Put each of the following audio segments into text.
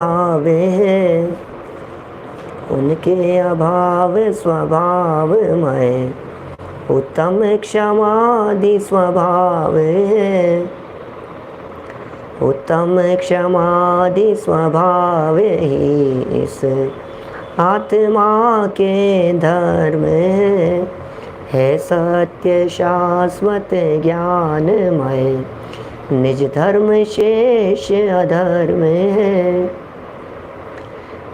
आवे हैं उनके अभाव स्वभावमय, उत्तम क्षमादि स्वभाव है, उत्तम क्षमादि स्वभाव ही इस आत्मा के धर्म है सत्य शाश्वत ज्ञानमय, निज धर्म शेष अधर्म है,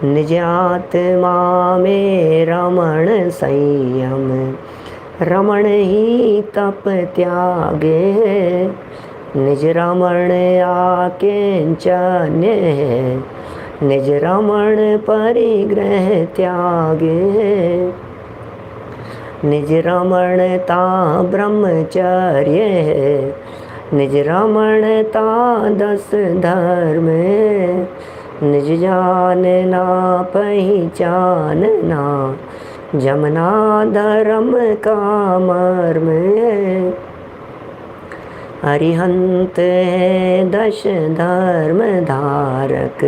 निज आत्मा में रमण संयम, रमण ही तप त्यागे, निज रमण आकिंचन्य है, निज रमण परिग्रह त्यागे, निज रमणता ब्रह्मचर्य है, निज रमणता 10 धर्म, निज जानना पहचानना जमना धर्म का मर्म, अरिहंत है 10 धर्म धारक,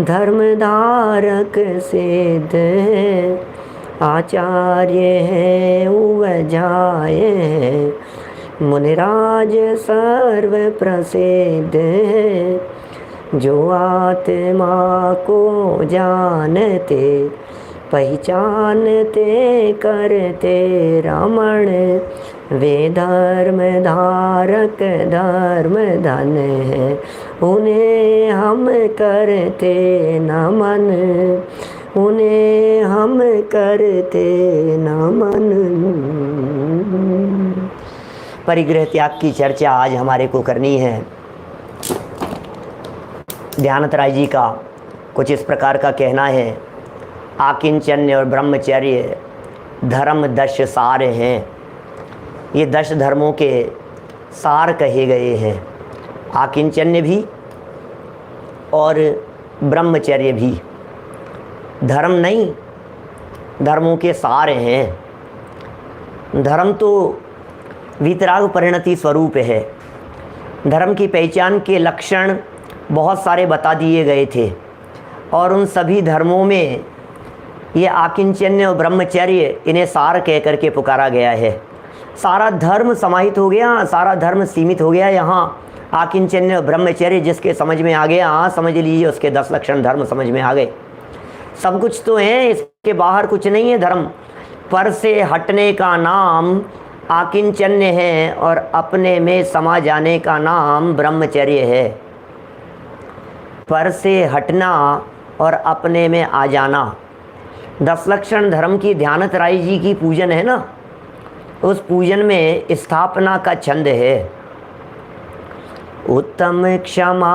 धर्म धारक सिद्ध है, आचार्य है उवजाय है, मुनिराज सर्व प्रसिद्ध है, जो आत्मा को जानते पहचानते करते रमण, वे धर्म धारक धर्म धन है, उन्हें हम करते नमन, उन्हें हम करते नमन। परिग्रह त्याग की चर्चा आज हमारे को करनी है। ध्यानत राय जी का कुछ इस प्रकार का कहना है, आकिंचन्य और ब्रह्मचर्य धर्म 10 सार हैं। ये 10 धर्मों के सार कहे गए हैं, आकिंचन्य भी और ब्रह्मचर्य भी। धर्म नहीं, धर्मों के सार हैं। धर्म तो वीतराग परिणति स्वरूप है। धर्म की पहचान के लक्षण बहुत सारे बता दिए गए थे और उन सभी धर्मों में ये आकिंचन्य और ब्रह्मचर्य इन्हें सार कह करके पुकारा गया है। सारा धर्म समाहित हो गया, सारा धर्म सीमित हो गया। यहाँ आकिंचन्य और ब्रह्मचर्य जिसके समझ में आ गया, हाँ समझ लीजिए उसके 10 लक्षण धर्म समझ में आ गए। सब कुछ तो है, इसके बाहर कुछ नहीं है। धर्म पर से हटने का नाम आकिंचन्य है और अपने में समा जाने का नाम ब्रह्मचर्य है। पर से हटना और अपने में आ जाना 10 लक्षण धर्म की ध्यानत राय जी की पूजन है ना, उस पूजन में स्थापना का छंद है। उत्तम क्षमा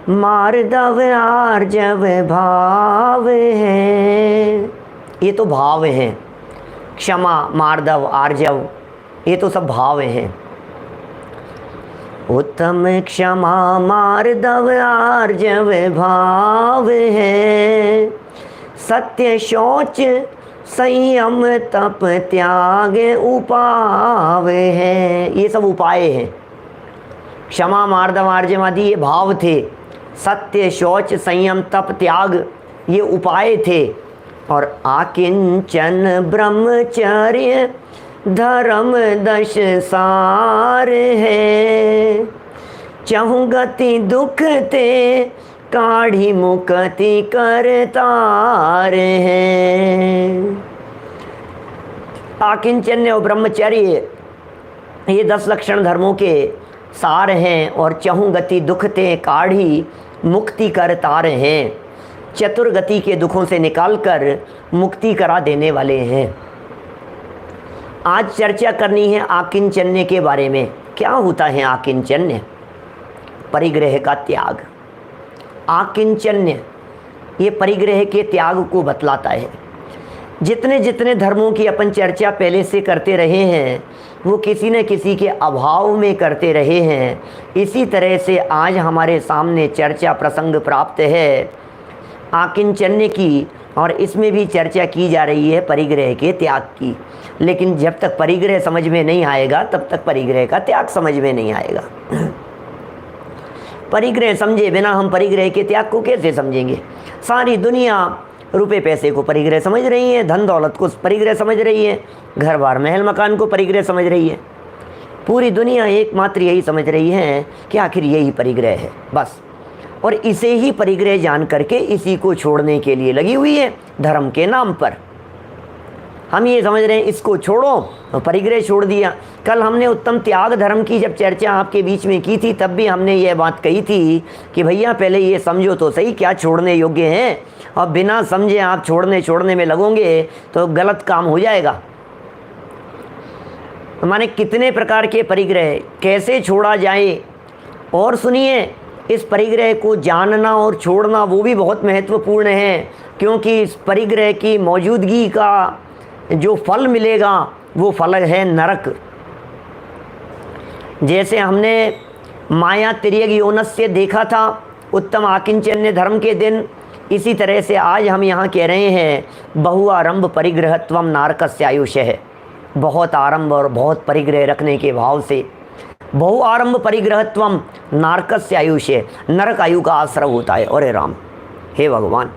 मार्दव आर्जव भाव है, ये तो भाव हैं। क्षमा मार्दव आर्जव ये तो सब भाव हैं। उत्तम क्षमा मार्दव आर्जव भाव है, सत्य शौच संयम तप त्याग उपाव है, ये सब उपाय हैं। क्षमा मार्दव आर्जव आदि ये भाव थे, सत्य शौच संयम तप त्याग ये उपाय थे। और आकिंचन ब्रह्मचर्य धर्म 10 सार है, चहु गति दुख ते काढ़ी मुक्ति करतार है। आकिंचन्य और ब्रह्मचर्य ये 10 लक्षण धर्मों के सार हैं और चहु गति दुख ते काढ़ी मुक्ति करतार हैं। चतुर्गति के दुखों से निकालकर मुक्ति करा देने वाले हैं। आज चर्चा करनी है आकिंचन्य के बारे में। क्या होता है आकिंचन्य? परिग्रह का त्याग। आकिंचन्य ये परिग्रह के त्याग को बतलाता है। जितने जितने धर्मों की अपन चर्चा पहले से करते रहे हैं वो किसी न किसी के अभाव में करते रहे हैं। इसी तरह से आज हमारे सामने चर्चा प्रसंग प्राप्त है आकिंचन्य की, और इसमें भी चर्चा की जा रही है परिग्रह के त्याग की। लेकिन जब तक परिग्रह समझ में नहीं आएगा तब तक परिग्रह का त्याग समझ में नहीं आएगा। परिग्रह समझे बिना हम परिग्रह के त्याग को कैसे समझेंगे। सारी दुनिया रुपए पैसे को परिग्रह समझ रही है, धन दौलत को परिग्रह समझ रही है, घर बार महल मकान को परिग्रह समझ रही है। पूरी दुनिया एकमात्र यही समझ रही है कि आखिर यही परिग्रह है बस, और इसे ही परिग्रह जान करके इसी को छोड़ने के लिए लगी हुई है धर्म के नाम पर। हम ये समझ रहे हैं इसको छोड़ो, तो परिग्रह छोड़ दिया। कल हमने उत्तम त्याग धर्म की जब चर्चा आपके बीच में की थी, तब भी हमने ये बात कही थी कि भैया पहले ये समझो तो सही क्या छोड़ने योग्य हैं, और बिना समझे आप छोड़ने में लगोगे तो गलत काम हो जाएगा। माने कितने प्रकार के परिग्रह कैसे छोड़ा जाए, और सुनिए इस परिग्रह को जानना और छोड़ना वो भी बहुत महत्वपूर्ण है, क्योंकि इस परिग्रह की मौजूदगी का जो फल मिलेगा वो फल है नरक। जैसे हमने माया तिर्यक योनस्य देखा था उत्तम आकिंचन्य धर्म के दिन, इसी तरह से आज हम यहाँ कह रहे हैं बहुआरंभ परिग्रहत्वम नारकस्य आयुष्य। बहुत आरंभ और बहुत परिग्रह रखने के भाव से बहुआरंभ परिग्रहत्वम नारकस्य आयुष्य, नरक आयु का आश्रय होता है। और राम हे भगवान,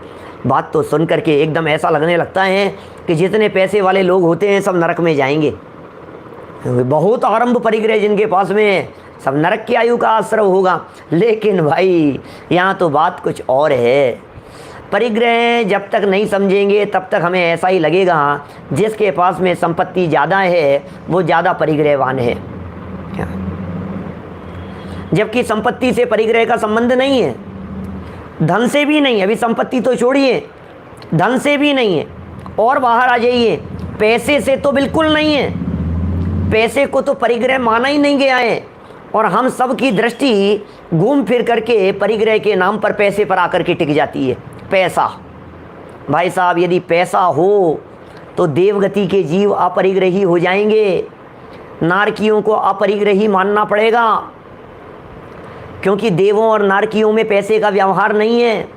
बात तो सुन करके एकदम ऐसा लगने लगता है कि जितने पैसे वाले लोग होते हैं सब नरक में जाएंगे। बहुत आरंभ परिग्रह जिनके पास में है सब नरक की आयु का आश्रय होगा। लेकिन भाई यहाँ तो बात कुछ और है। परिग्रह जब तक नहीं समझेंगे तब तक हमें ऐसा ही लगेगा जिसके पास में संपत्ति ज़्यादा है वो ज़्यादा परिग्रहवान है, जबकि संपत्ति से परिग्रह का संबंध नहीं है, धन से भी नहीं। अभी संपत्ति तो छोड़िए, धन से भी नहीं है। और बाहर आ जाइए, पैसे से तो बिल्कुल नहीं है, पैसे को तो परिग्रह माना ही नहीं गया है। और हम सब की दृष्टि घूम फिर करके परिग्रह के नाम पर पैसे पर आकर के टिक जाती है। पैसा, भाई साहब यदि पैसा हो तो देवगति के जीव अपरिग्रही हो जाएंगे, नारकियों को अपरिग्रही मानना पड़ेगा, क्योंकि देवों और नारकियों में पैसे का व्यवहार नहीं है।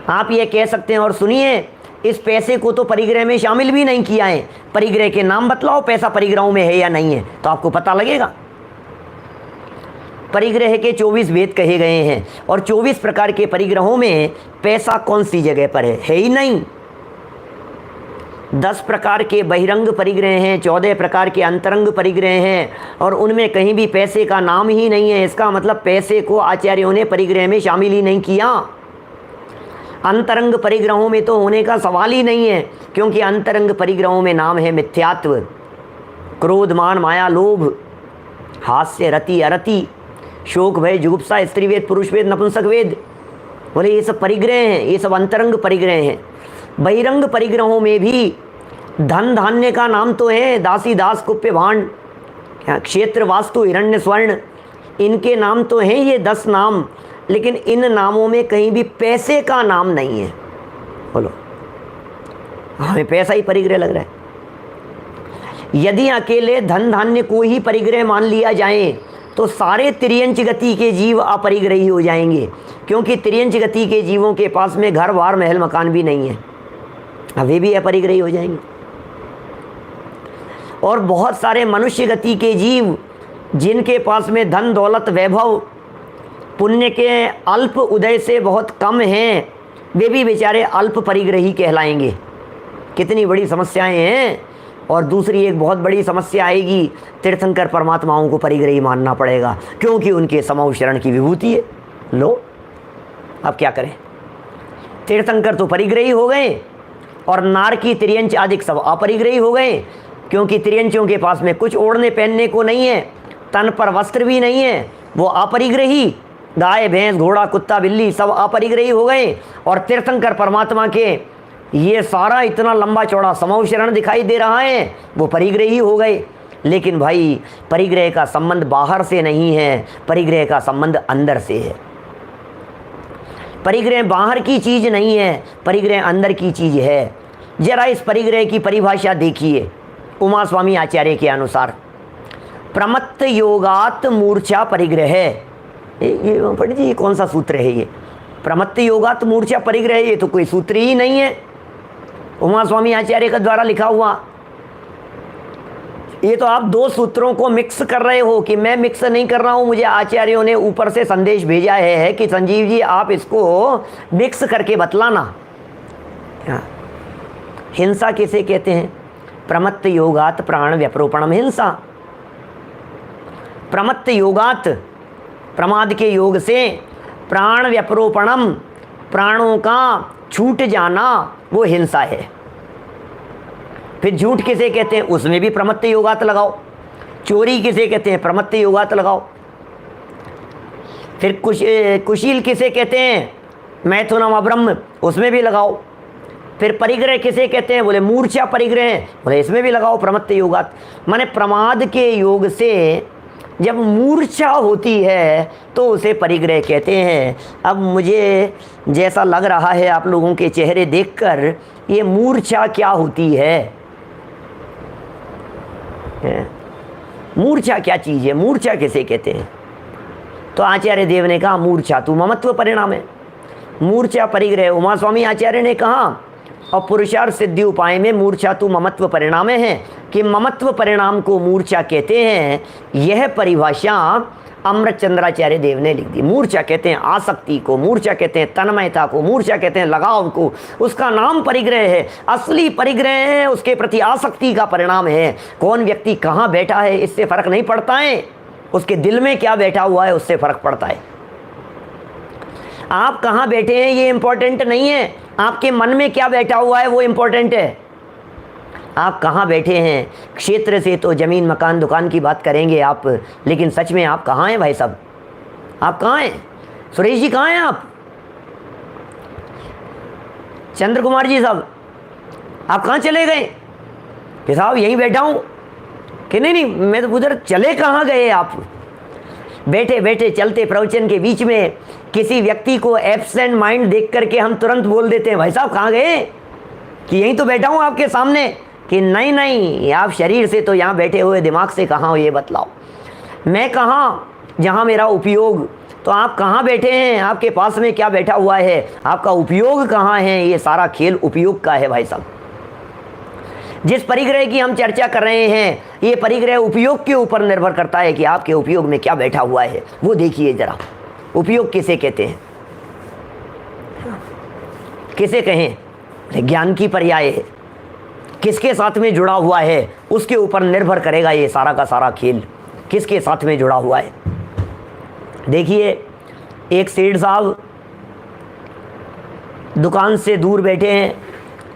आप ये कह सकते हैं, और सुनिए इस पैसे को तो परिग्रह में शामिल भी नहीं किया है, परिग्रह के नाम बतलाओ पैसा परिग्रहों में है या नहीं है तो आपको पता लगेगा। परिग्रह के 24 भेद कहे गए हैं, और 24 प्रकार के परिग्रहों में पैसा कौन सी जगह पर है ही नहीं। 10 प्रकार के बहिरंग परिग्रह हैं, 14 प्रकार के अंतरंग परिग्रह हैं, और उनमें कहीं भी पैसे का नाम ही नहीं है। इसका मतलब पैसे को आचार्यों ने परिग्रह में शामिल ही नहीं किया। अंतरंग परिग्रहों में तो होने का सवाल ही नहीं है, क्योंकि अंतरंग परिग्रहों में नाम है मिथ्यात्व, क्रोध मान माया लोभ, हास्य रति अरति, शोक भय जुगुप्सा, स्त्रीवेद पुरुषवेद नपुंसकवेद। बोले ये सब परिग्रह हैं, ये सब अंतरंग परिग्रह हैं। बहिरंग परिग्रहों में भी धन धान्य का नाम तो है, दासी दास कुप्य भांड, क्षेत्र वास्तु हिरण्य स्वर्ण, इनके नाम तो हैं ये 10 नाम, लेकिन इन नामों में कहीं भी पैसे का नाम नहीं है। बोलो हमें पैसा ही परिग्रह लग रहा है। यदि अकेले धन धान्य को ही परिग्रह मान लिया जाए तो सारे तिर्यंच गति के जीव अपरिग्रही हो जाएंगे, क्योंकि तिर्यंच गति के जीवों के पास में घर बार महल मकान भी नहीं है, वे भी अपरिग्रही हो जाएंगे। और बहुत सारे मनुष्य गति के जीव जिनके पास में धन दौलत वैभव पुण्य के अल्प उदय से बहुत कम हैं, वे भी बेचारे अल्प परिग्रही कहलाएंगे। कितनी बड़ी समस्याएं हैं। और दूसरी एक बहुत बड़ी समस्या आएगी, तीर्थंकर परमात्माओं को परिग्रही मानना पड़ेगा, क्योंकि उनके समौ शरण की विभूति है। लो अब क्या करें, तीर्थंकर तो परिग्रही हो गए और नारकी तिर्यंच आदि सब अपरिग्रही हो गए, क्योंकि तिर्यंचों के पास में कुछ ओढ़ने पहनने को नहीं है, तन पर वस्त्र भी नहीं है, वो अपरिग्रही। गाय भैंस घोड़ा कुत्ता बिल्ली सब अपरिग्रही हो गए, और तीर्थंकर परमात्मा के ये सारा इतना लंबा चौड़ा समौ शरण दिखाई दे रहा है, वो परिग्रही हो गए। लेकिन भाई परिग्रह का संबंध बाहर से नहीं है, परिग्रह का संबंध अंदर से है। परिग्रह बाहर की चीज नहीं है, परिग्रह अंदर की चीज है। जरा इस परिग्रह की परिभाषा देखिए उमा स्वामी आचार्य के अनुसार, प्रमत्त योगात मूर्छा परिग्रह है। ये पंडित जी कौन सा सूत्र है ये? प्रमत्त योगात मूर्छा परिग्रह, ये तो कोई सूत्र ही नहीं है, उमा स्वामी आचार्य का द्वारा लिखा हुआ। ये तो आप दो सूत्रों को मिक्स कर रहे हो कि मैं मिक्स नहीं कर रहा हूं, मुझे आचार्यों ने ऊपर से संदेश भेजा है कि संजीव जी आप इसको मिक्स करके बतलाना। हिंसा किसे कहते हैं? प्रमत्त योगात प्राण व्यपरोपणम हिंसा। प्रमत्त योगात, प्रमाद के योग से, प्राण व्यपरोपणम, प्राणों का छूट जाना, वो हिंसा है। फिर झूठ किसे कहते हैं? उसमें भी प्रमत्त योगात लगाओ। चोरी किसे कहते हैं? प्रमत्त योगात लगाओ। फिर कुशील किसे कहते हैं? मैथुनम अब्रह्म, उसमें भी लगाओ। फिर परिग्रह किसे कहते हैं? बोले मूर्छा परिग्रह, बोले इसमें भी लगाओ प्रमत्त योगात। माने प्रमाद के योग से जब मूर्छा होती है तो उसे परिग्रह कहते हैं। अब मुझे जैसा लग रहा है आप लोगों के चेहरे देखकर, ये मूर्छा क्या होती है? मूर्छा क्या चीज़ है? मूर्छा किसे कहते हैं? तो आचार्य देव ने कहा मूर्छा तो ममत्व परिणाम है। मूर्छा परिग्रह उमा स्वामी आचार्य ने कहा, और पुरुषार्थ सिद्धि उपाय में मूर्छा तो ममत्व परिणाम है कि ममत्व परिणाम को मूर्छा कहते हैं। यह परिभाषा अमृत चंद्राचार्य देव ने लिख दी। मूर्छा कहते हैं आसक्ति को, मूर्छा कहते हैं तन्मयता को, मूर्छा कहते हैं लगाव को। उसका नाम परिग्रह है। असली परिग्रह है उसके प्रति आसक्ति का परिणाम है। कौन व्यक्ति कहाँ बैठा है इससे फर्क नहीं पड़ता है, उसके दिल में क्या बैठा हुआ है उससे फर्क पड़ता है। आप कहाँ बैठे हैं ये इंपॉर्टेंट नहीं है, आपके मन में क्या बैठा हुआ है वो इंपॉर्टेंट है। आप कहाँ बैठे हैं, क्षेत्र से तो ज़मीन मकान दुकान की बात करेंगे आप, लेकिन सच में आप कहाँ हैं भाई साहब? आप कहाँ हैं? सुरेश जी कहाँ हैं आप? चंद्र कुमार जी साहब आप कहाँ चले गए? कि साहब यहीं बैठा हूँ। कि नहीं नहीं, मैं तो उधर चले कहाँ गए आप? बैठे बैठे चलते प्रवचन के बीच में किसी व्यक्ति को एब्सेंट माइंड देख करके हम तुरंत बोल देते हैं भाई साहब कहाँ गए? कि यहीं तो बैठा हूँ आपके सामने। कि नहीं नहीं, आप शरीर से तो यहाँ बैठे हुए, दिमाग से कहाँ हो ये बतलाओ। मैं कहाँ जहाँ मेरा उपयोग, तो आप कहाँ बैठे हैं? आपके पास में क्या बैठा हुआ है? आपका उपयोग कहाँ है? ये सारा खेल उपयोग का है भाई साहब। जिस परिग्रह की हम चर्चा कर रहे हैं ये परिग्रह उपयोग के ऊपर निर्भर करता है कि आपके उपयोग में क्या बैठा हुआ है। वो देखिए जरा, उपयोग किसे कहते हैं? किसे कहें? ज्ञान की पर्याय है। किसके साथ में जुड़ा हुआ है उसके ऊपर निर्भर करेगा ये सारा का सारा खेल, किसके साथ में जुड़ा हुआ है। देखिए एक सेठ साहब दुकान से दूर बैठे हैं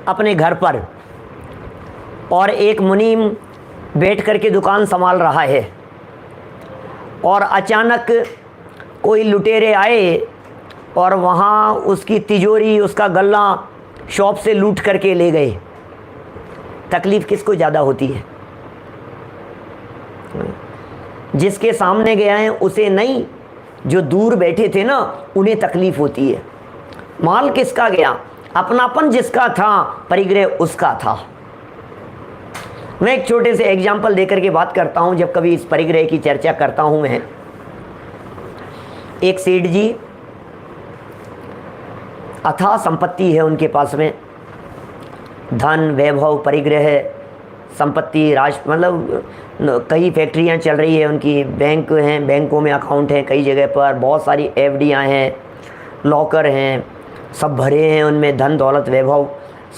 अपने घर पर, और एक मुनीम बैठ करके दुकान संभाल रहा है, और अचानक कोई लुटेरे आए और वहाँ उसकी तिजोरी, उसका गल्ला शॉप से लूट करके ले गए। तकलीफ़ किसको ज़्यादा होती है? जिसके सामने गया है उसे नहीं, जो दूर बैठे थे ना उन्हें तकलीफ़ होती है। माल किसका गया? अपनापन जिसका था, परिग्रह उसका था। मैं एक छोटे से एग्जाम्पल देकर के बात करता हूँ। जब कभी इस परिग्रह की चर्चा करता हूँ मैं, एक सेठ जी अथाह संपत्ति है उनके पास में, धन वैभव परिग्रह संपत्ति मतलब कई फैक्ट्रियां चल रही है उनकी, बैंक हैं, बैंकों में अकाउंट हैं कई जगह पर, बहुत सारी एफडियां हैं, लॉकर हैं, सब भरे हैं उनमें, धन दौलत वैभव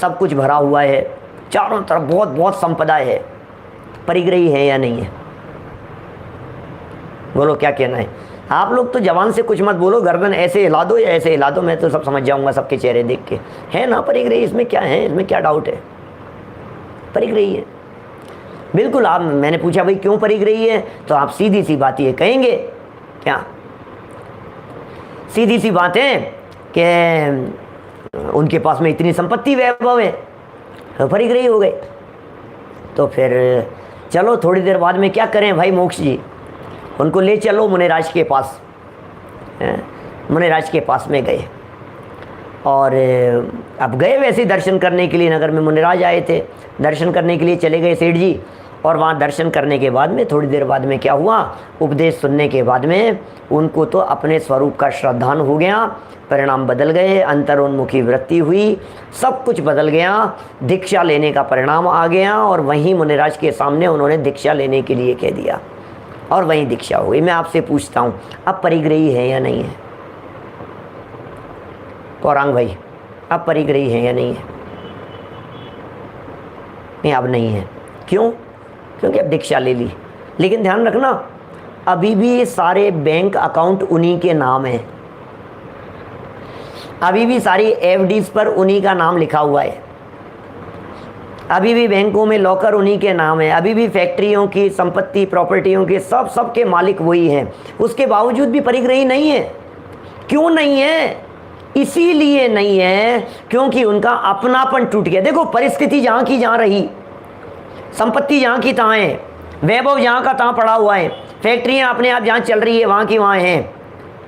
सब कुछ भरा हुआ है, चारों तरफ बहुत बहुत संपदा है। परिग्रही है या नहीं है? बोलो क्या कहना है? आप लोग तो जवान से कुछ मत बोलो, गर्दन ऐसे हिला दो या ऐसे हिला दो, मैं तो सब समझ जाऊंगा सबके चेहरे देख के। है ना परिग्रही? इसमें क्या है, इसमें क्या डाउट है? परिग्रही है बिल्कुल। आप, मैंने पूछा भाई क्यों परिग्रही है, तो आप सीधी सी बात ये कहेंगे, क्या सीधी सी बात है कि उनके पास में इतनी संपत्ति वैभव है तो परिग्रही हो गए। तो फिर चलो थोड़ी देर बाद में क्या करें भाई मोक्ष जी, उनको ले चलो मुनिराज के पास। मुनिराज के पास में गए, और अब गए वैसे दर्शन करने के लिए, नगर में मुनिराज आए थे, दर्शन करने के लिए चले गए सेठ जी। और वहाँ दर्शन करने के बाद में थोड़ी देर बाद में क्या हुआ, उपदेश सुनने के बाद में उनको तो अपने स्वरूप का श्रद्धान हो गया, परिणाम बदल गए, अंतरोन्मुखी वृत्ति हुई, सब कुछ बदल गया, दीक्षा लेने का परिणाम आ गया और वहीं मुनिराज के सामने उन्होंने दीक्षा लेने के लिए कह दिया और वहीं दीक्षा हो गई। मैं आपसे पूछता हूँ, अब परिग्रही है या नहीं है? गौरांग भाई, अब परिग्रही है या नहीं है? नहीं, अब नहीं है। क्यों? क्योंकि अब दीक्षा ले ली। लेकिन ध्यान रखना, अभी भी सारे बैंक अकाउंट उन्हीं के नाम है, अभी भी सारी एफडीज पर उन्हीं का नाम लिखा हुआ है, अभी भी बैंकों में लॉकर उन्हीं के नाम है, अभी भी फैक्ट्रियों की संपत्ति प्रॉपर्टियों के सब के मालिक वही हैं। उसके बावजूद भी परिग्रही नहीं है। क्यों नहीं है? इसीलिए नहीं है क्योंकि उनका अपनापन टूट गया। देखो, परिस्थिति जहाँ की जहाँ रही, संपत्ति जहाँ की तहाँ है, वैभव जहाँ का तहाँ पड़ा हुआ है, फैक्ट्रियाँ अपने आप जहाँ चल रही है वहाँ की वहाँ हैं,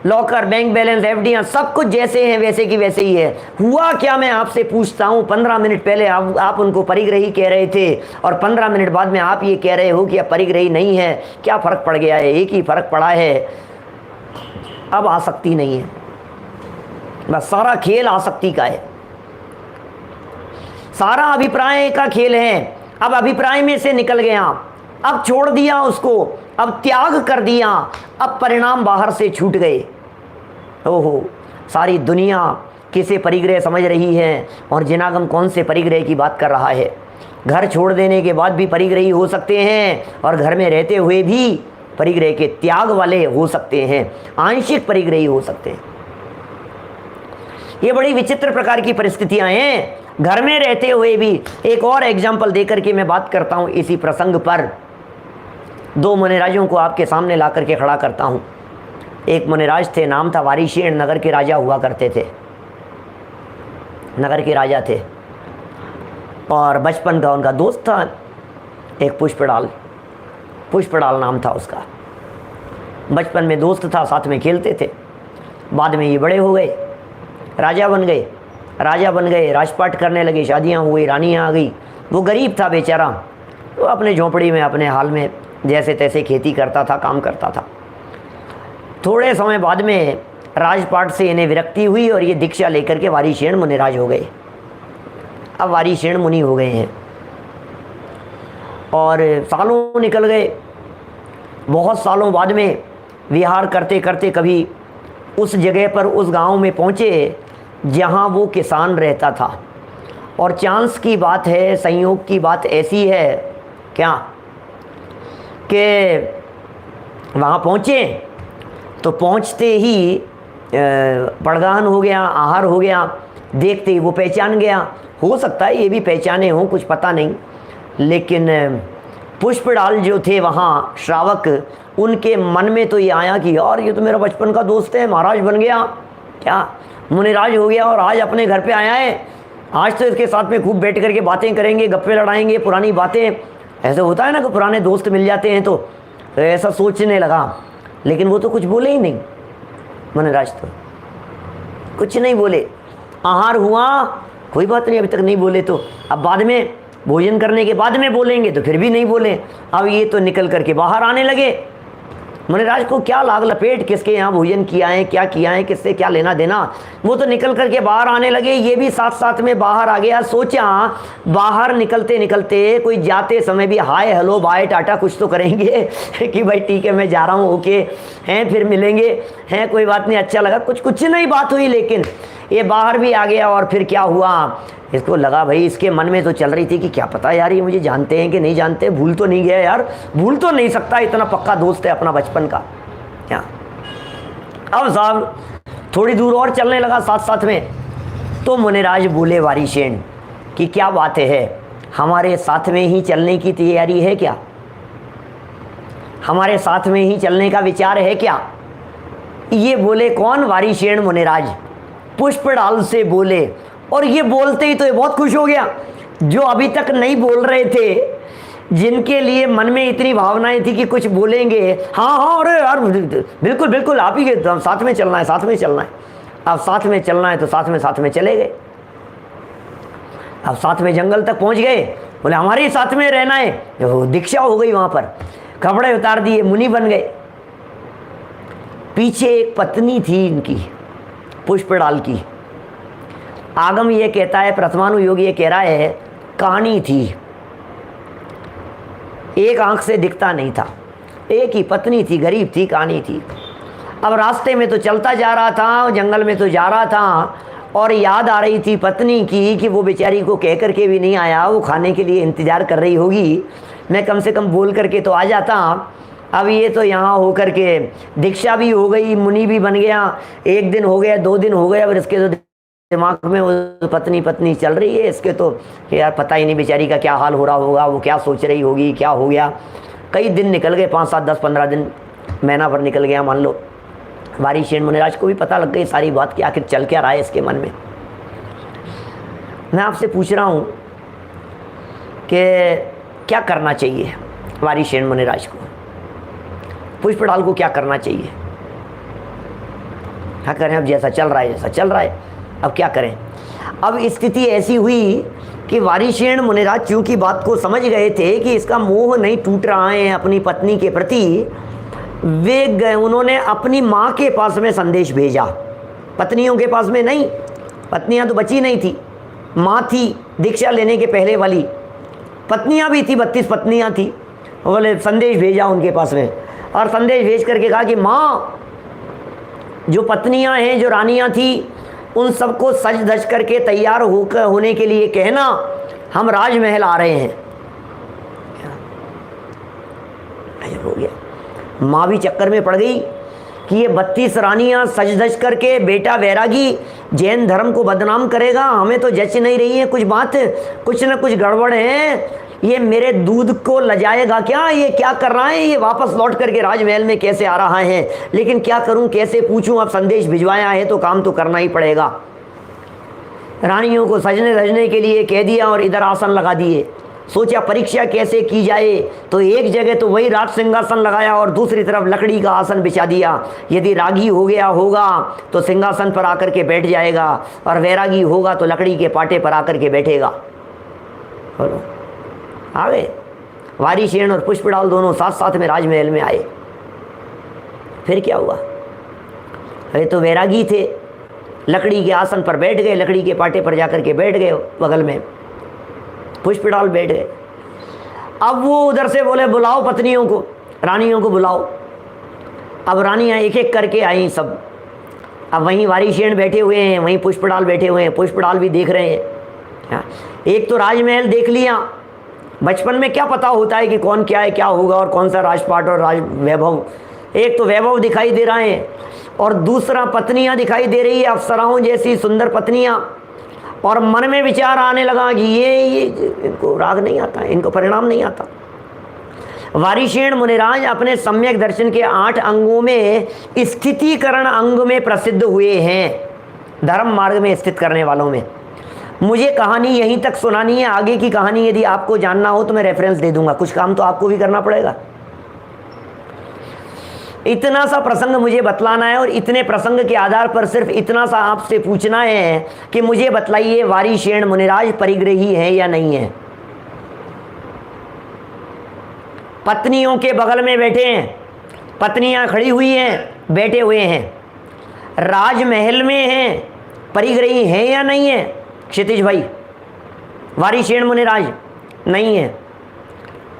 लॉकर, बैंक बैलेंस, एफडीआं, सब कुछ जैसे हैं वैसे की वैसे ही है। हुआ क्या, मैं आपसे पूछता हूँ, 15 मिनट पहले आप उनको परिग्रही कह रहे थे और 15 मिनट बाद में आप ये कह रहे हो कि अब परिग्रही नहीं है। क्या फ़र्क पड़ गया है? एक ही फ़र्क पड़ा है, अब आसक्ति नहीं है। बस सारा खेल आसक्ति का है, सारा अभिप्राय का खेल है। अब अभिप्राय में से निकल गया, अब छोड़ दिया उसको, अब त्याग कर दिया, अब परिणाम बाहर से छूट गए। ओहो, सारी दुनिया किसे परिग्रह समझ रही है और जिनागम कौन से परिग्रह की बात कर रहा है। घर छोड़ देने के बाद भी परिग्रही हो सकते हैं और घर में रहते हुए भी परिग्रह के त्याग वाले हो सकते हैं, आंशिक परिग्रही हो सकते हैं। ये बड़ी विचित्र प्रकार की परिस्थितियां हैं, घर में रहते हुए भी। एक और एग्जाम्पल देकर के मैं बात करता हूं इसी प्रसंग पर। 2 मुनिराजों को आपके सामने ला करके खड़ा करता हूं। एक मुनिराज थे, नाम था वारिशेन, नगर के राजा हुआ करते थे, नगर के राजा थे और बचपन का उनका दोस्त था एक पुष्पड़ाल नाम था उसका। बचपन में दोस्त था, साथ में खेलते थे। बाद में ये बड़े हो गए, राजा बन गए, राजपाट करने लगे, शादियां हुई, रानियां आ गई। वो गरीब था बेचारा, वो अपने झोंपड़ी में अपने हाल में जैसे तैसे खेती करता था, काम करता था। थोड़े समय बाद में राजपाट से इन्हें विरक्ति हुई और ये दीक्षा लेकर के वारिशेन मुनिराज हो गए। अब वारिशेन मुनि हो गए हैं और सालों निकल गए। बहुत सालों बाद में विहार करते करते कभी उस जगह पर, उस गांव में पहुँचे जहाँ वो किसान रहता था। और चांस की बात है, संयोग की बात ऐसी है क्या कि वहाँ पहुँचे तो पहुँचते ही पड़गान हो गया, आहार हो गया। देखते ही वो पहचान गया। हो सकता है ये भी पहचाने हों, कुछ पता नहीं। लेकिन पुष्पड़ाल जो थे वहाँ श्रावक, उनके मन में तो ये आया कि यार ये तो मेरा बचपन का दोस्त है, महाराज बन गया, क्या मुनिराज हो गया और आज अपने घर पे आया है। आज तो इसके साथ में खूब बैठ करके बातें करेंगे, गप्पे लड़ाएंगे, पुरानी बातें। ऐसे होता है ना कि पुराने दोस्त मिल जाते हैं तो ऐसा सोचने लगा। लेकिन वो तो कुछ बोले ही नहीं, मुनिराज तो कुछ नहीं बोले। आहार हुआ, कोई बात नहीं, अभी तक नहीं बोले तो अब बाद में भोजन करने के बाद में बोलेंगे, तो फिर भी नहीं बोले। अब ये तो निकल करके बाहर आने लगे। मुनिराज को क्या लाग लपेट, किसके यहाँ भोजन किया है, क्या किया है, किससे क्या लेना देना। वो तो निकल करके बाहर आने लगे, ये भी साथ साथ में बाहर आ गया। सोचा बाहर निकलते निकलते कोई जाते समय भी हाय हेलो बाय टाटा कुछ तो करेंगे कि भाई ठीक है मैं जा रहा हूँ, ओके हैं, फिर मिलेंगे, हैं, कोई बात नहीं, अच्छा लगा, कुछ नहीं बात हुई। लेकिन ये बाहर भी आ गया और फिर क्या हुआ, इसको लगा भाई, इसके मन में तो चल रही थी कि क्या पता यार ये मुझे जानते हैं कि नहीं जानते, भूल तो नहीं गया यार, भूल तो नहीं सकता, इतना पक्का दोस्त है अपना बचपन का। क्या अब साहब थोड़ी दूर और चलने लगा साथ साथ में, तो मुनिराज बोले वारिशेन कि क्या बात है, हमारे साथ में ही चलने की तैयारी है क्या, हमारे साथ में ही चलने का विचार है क्या। ये बोले कौन? वारिशेन मुनिराज पुष्पड़ाल से बोले। और ये बोलते ही तो ये बहुत खुश हो गया। जो अभी तक नहीं बोल रहे थे, जिनके लिए मन में इतनी भावनाएं थी कि कुछ बोलेंगे, हाँ अरे यार बिल्कुल बिल्कुल आप ही के साथ में चलना है, साथ में चलना है। अब साथ में चलना है तो साथ में चले गए। अब साथ में जंगल तक पहुंच गए बोले हमारे साथ में रहना है। वो दीक्षा हो गई, वहां पर कपड़े उतार दिए, मुनि बन गए। पीछे एक पत्नी थी इनकी, पुष्पडाल की। आगम ये कहता है, प्रथमानुयोग ये कह रहा है, कानी थी, एक आंख से दिखता नहीं था, एक ही पत्नी थी, गरीब थी, कानी थी। अब रास्ते में तो चलता जा रहा था, जंगल में तो जा रहा था, और याद आ रही थी पत्नी की कि वो बेचारी को कह करके भी नहीं आया, वो खाने के लिए इंतज़ार कर रही होगी, मैं कम से कम बोल करके तो आ जाता। अब ये तो यहाँ हो करके दीक्षा भी हो गई, मुनि भी बन गया, 1 दिन हो गया, 2 दिन हो गया, और इसके तो दिमाग में वो पत्नी पत्नी चल रही है। इसके तो यार पता ही नहीं बेचारी का क्या हाल हो रहा होगा, वो क्या सोच रही होगी, क्या हो गया। कई दिन निकल गए, 5, 7, 10, 15 दिन, महीना भर निकल गया मान लो। वारिशेन मुनिराज को भी पता लग गई सारी बात कि आखिर चल क्या रहा है इसके मन में। मैं आपसे पूछ रहा हूँ कि क्या करना चाहिए वारिशेन मुनिराज को, पुष्पडाल को क्या करना चाहिए? क्या करें? अब जैसा चल रहा है, जैसा चल रहा है, अब क्या करें? अब स्थिति ऐसी हुई कि वारिशेन मुनिराज चूंकि बात को समझ गए थे कि इसका मोह नहीं टूट रहा है अपनी पत्नी के प्रति, वे गए, उन्होंने अपनी माँ के पास में संदेश भेजा, पत्नियों के पास में नहीं। पत्नियां तो बची नहीं थी, माँ थी दीक्षा लेने के पहले वाली, पत्नियां भी थी, 32 पत्नियां थी। बोले संदेश भेजा उनके पास में, और संदेश भेज करके कहा कि माँ, जो पत्नियां हैं, जो रानियां थी, उन सबको सज धज करके तैयार होने के लिए कहना, हम राजमहल आ रहे हैं। हो गया, माँ भी चक्कर में पड़ गई कि ये 32 रानियां सज धज करके, बेटा वैरागी जैन धर्म को बदनाम करेगा, हमें तो जच नहीं रही है कुछ बात, कुछ न कुछ गड़बड़ है, ये मेरे दूध को लजाएगा क्या, ये क्या कर रहा है, ये वापस लौट करके राजमहल में कैसे आ रहा है, लेकिन क्या करूं, कैसे पूछूं, अब संदेश भिजवाया है तो काम तो करना ही पड़ेगा। रानियों को सजने धजने के लिए कह दिया और इधर आसन लगा दिए। सोचा परीक्षा कैसे की जाए, तो एक जगह तो वही राज सिंहासन लगाया और दूसरी तरफ लकड़ी का आसन बिछा दिया। यदि रागी हो गया होगा तो सिंहासन पर आकर के बैठ जाएगा, और वैरागी होगा तो लकड़ी के पाटे पर आकर के बैठेगा। बोलो, आ गए वारिशेन और पुष्पडाल दोनों साथ साथ में राजमहल में आए। फिर क्या हुआ? अरे तो वैरागी थे, लकड़ी के आसन पर बैठ गए, लकड़ी के पाटे पर जाकर के बैठ गए, बगल में पुष्पडाल बैठ गए। अब वो उधर से बोले बुलाओ पत्नियों को, रानियों को बुलाओ। अब रानियां एक एक करके आई सब। अब वहीं वारिशेन बैठे हुए हैं, वहीं पुष्पडाल बैठे हुए हैं, पुष्पडाल भी देख रहे हैं। एक तो राजमहल देख लिया, बचपन में क्या पता होता है कि कौन क्या है, क्या होगा, और कौन सा राजपाट और राज वैभव। एक तो वैभव दिखाई दे रहा है, और दूसरा पत्नियां दिखाई दे रही है, अप्सराओं जैसी सुंदर पत्नियां। और मन में विचार आने लगा कि ये इनको राग नहीं आता, इनको परिणाम नहीं आता। वारिशेन मुनिराज अपने सम्यक दर्शन के 8 अंगों में स्थितिकरण अंग में प्रसिद्ध हुए हैं, धर्म मार्ग में स्थित करने वालों में। मुझे कहानी यहीं तक सुनानी है, आगे की कहानी यदि आपको जानना हो तो मैं रेफरेंस दे दूंगा, कुछ काम तो आपको भी करना पड़ेगा। इतना सा प्रसंग मुझे बतलाना है, और इतने प्रसंग के आधार पर सिर्फ इतना सा आपसे पूछना है कि मुझे बतलाइए वारिशेन मुनिराज परिग्रही है या नहीं है। पत्नियों के बगल में बैठे हैं, पत्नियां खड़ी हुई हैं, बैठे हुए हैं, राजमहल में हैं, परिग्रही हैं या नहीं है? क्षितिज भाई, वारिशेन मुनिराज नहीं है।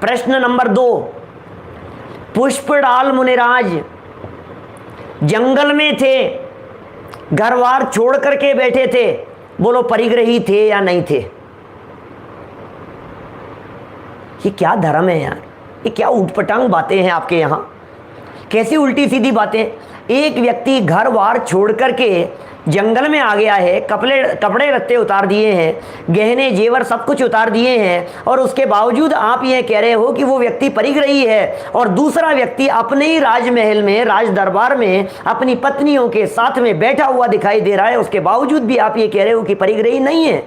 प्रश्न नंबर 2, पुष्पडाल मुनिराज जंगल में थे, घरवार छोड़ करके बैठे थे, बोलो परिग्रही थे या नहीं थे? ये क्या धर्म है यार, ये क्या उटपटांग बातें हैं आपके यहाँ, कैसी उल्टी सीधी बातें। एक व्यक्ति घर बार छोड़ करके जंगल में आ गया है, कपड़े लत्ते उतार दिए हैं, गहने जेवर सब कुछ उतार दिए हैं, और उसके बावजूद आप यह कह रहे हो कि वो व्यक्ति परिग्रही है, और दूसरा व्यक्ति अपने ही राजमहल में, राज दरबार में अपनी पत्नियों के साथ में बैठा हुआ दिखाई दे रहा है, उसके बावजूद भी आप ये कह रहे हो कि परिग्रही नहीं है।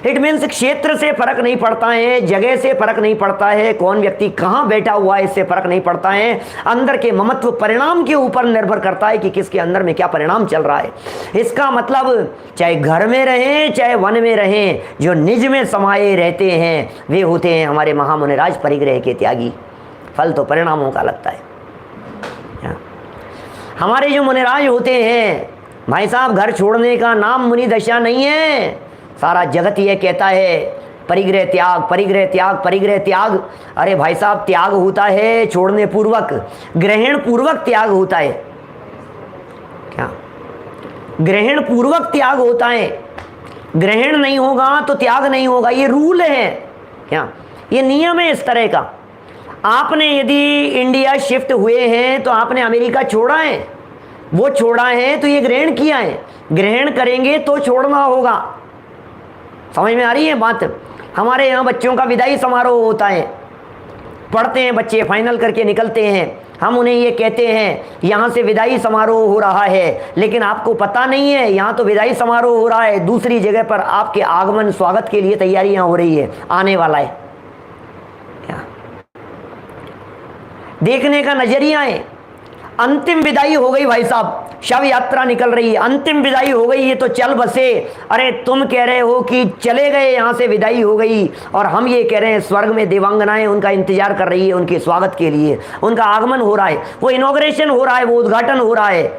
इट मीन्स क्षेत्र से फर्क नहीं पड़ता है, जगह से फर्क नहीं पड़ता है, कौन व्यक्ति कहां बैठा हुआ है इससे फर्क नहीं पड़ता है। अंदर के ममत्व परिणाम के ऊपर निर्भर करता है कि किसके अंदर में क्या परिणाम चल रहा है। इसका मतलब चाहे घर में रहें चाहे वन में रहें, जो निज में समाये रहते हैं वे होते हैं हमारे महामुनिराज परिग्रह के त्यागी। फल तो परिणामों का लगता है। हमारे जो मुनिराज होते हैं भाई साहब, घर छोड़ने का नाम मुनि दशा नहीं है। सारा जगत ये कहता है परिग्रह त्याग, परिग्रह त्याग, परिग्रह त्याग। अरे भाई साहब, त्याग होता है छोड़ने पूर्वक, ग्रहण पूर्वक त्याग होता है। क्या ग्रहण पूर्वक त्याग होता है? ग्रहण नहीं होगा तो त्याग नहीं होगा, ये रूल है। क्या ये नियम है इस तरह का। आपने यदि इंडिया शिफ्ट हुए हैं तो आपने अमेरिका छोड़ा है, वो छोड़ा है तो ये ग्रहण किया है। ग्रहण करेंगे तो छोड़ना होगा। समझ में आ रही है बात? हमारे यहाँ बच्चों का विदाई समारोह होता है, पढ़ते हैं बच्चे, फाइनल करके निकलते हैं, हम उन्हें ये कहते हैं यहाँ से विदाई समारोह हो रहा है, लेकिन आपको पता नहीं है यहाँ तो विदाई समारोह हो रहा है, दूसरी जगह पर आपके आगमन स्वागत के लिए तैयारियां हो रही है, आने वाला है। देखने का नजरिया है। अंतिम विदाई हो गई भाई साहब, शव यात्रा निकल रही है, अंतिम विदाई हो गई है तो चल बसे। अरे तुम कह रहे हो कि चले गए, यहाँ से विदाई हो गई, और हम ये कह रहे हैं स्वर्ग में देवांगनाएं उनका इंतजार कर रही है, उनके स्वागत के लिए, उनका आगमन हो रहा है, वो इनॉग्रेशन हो रहा है, वो उद्घाटन हो रहा है,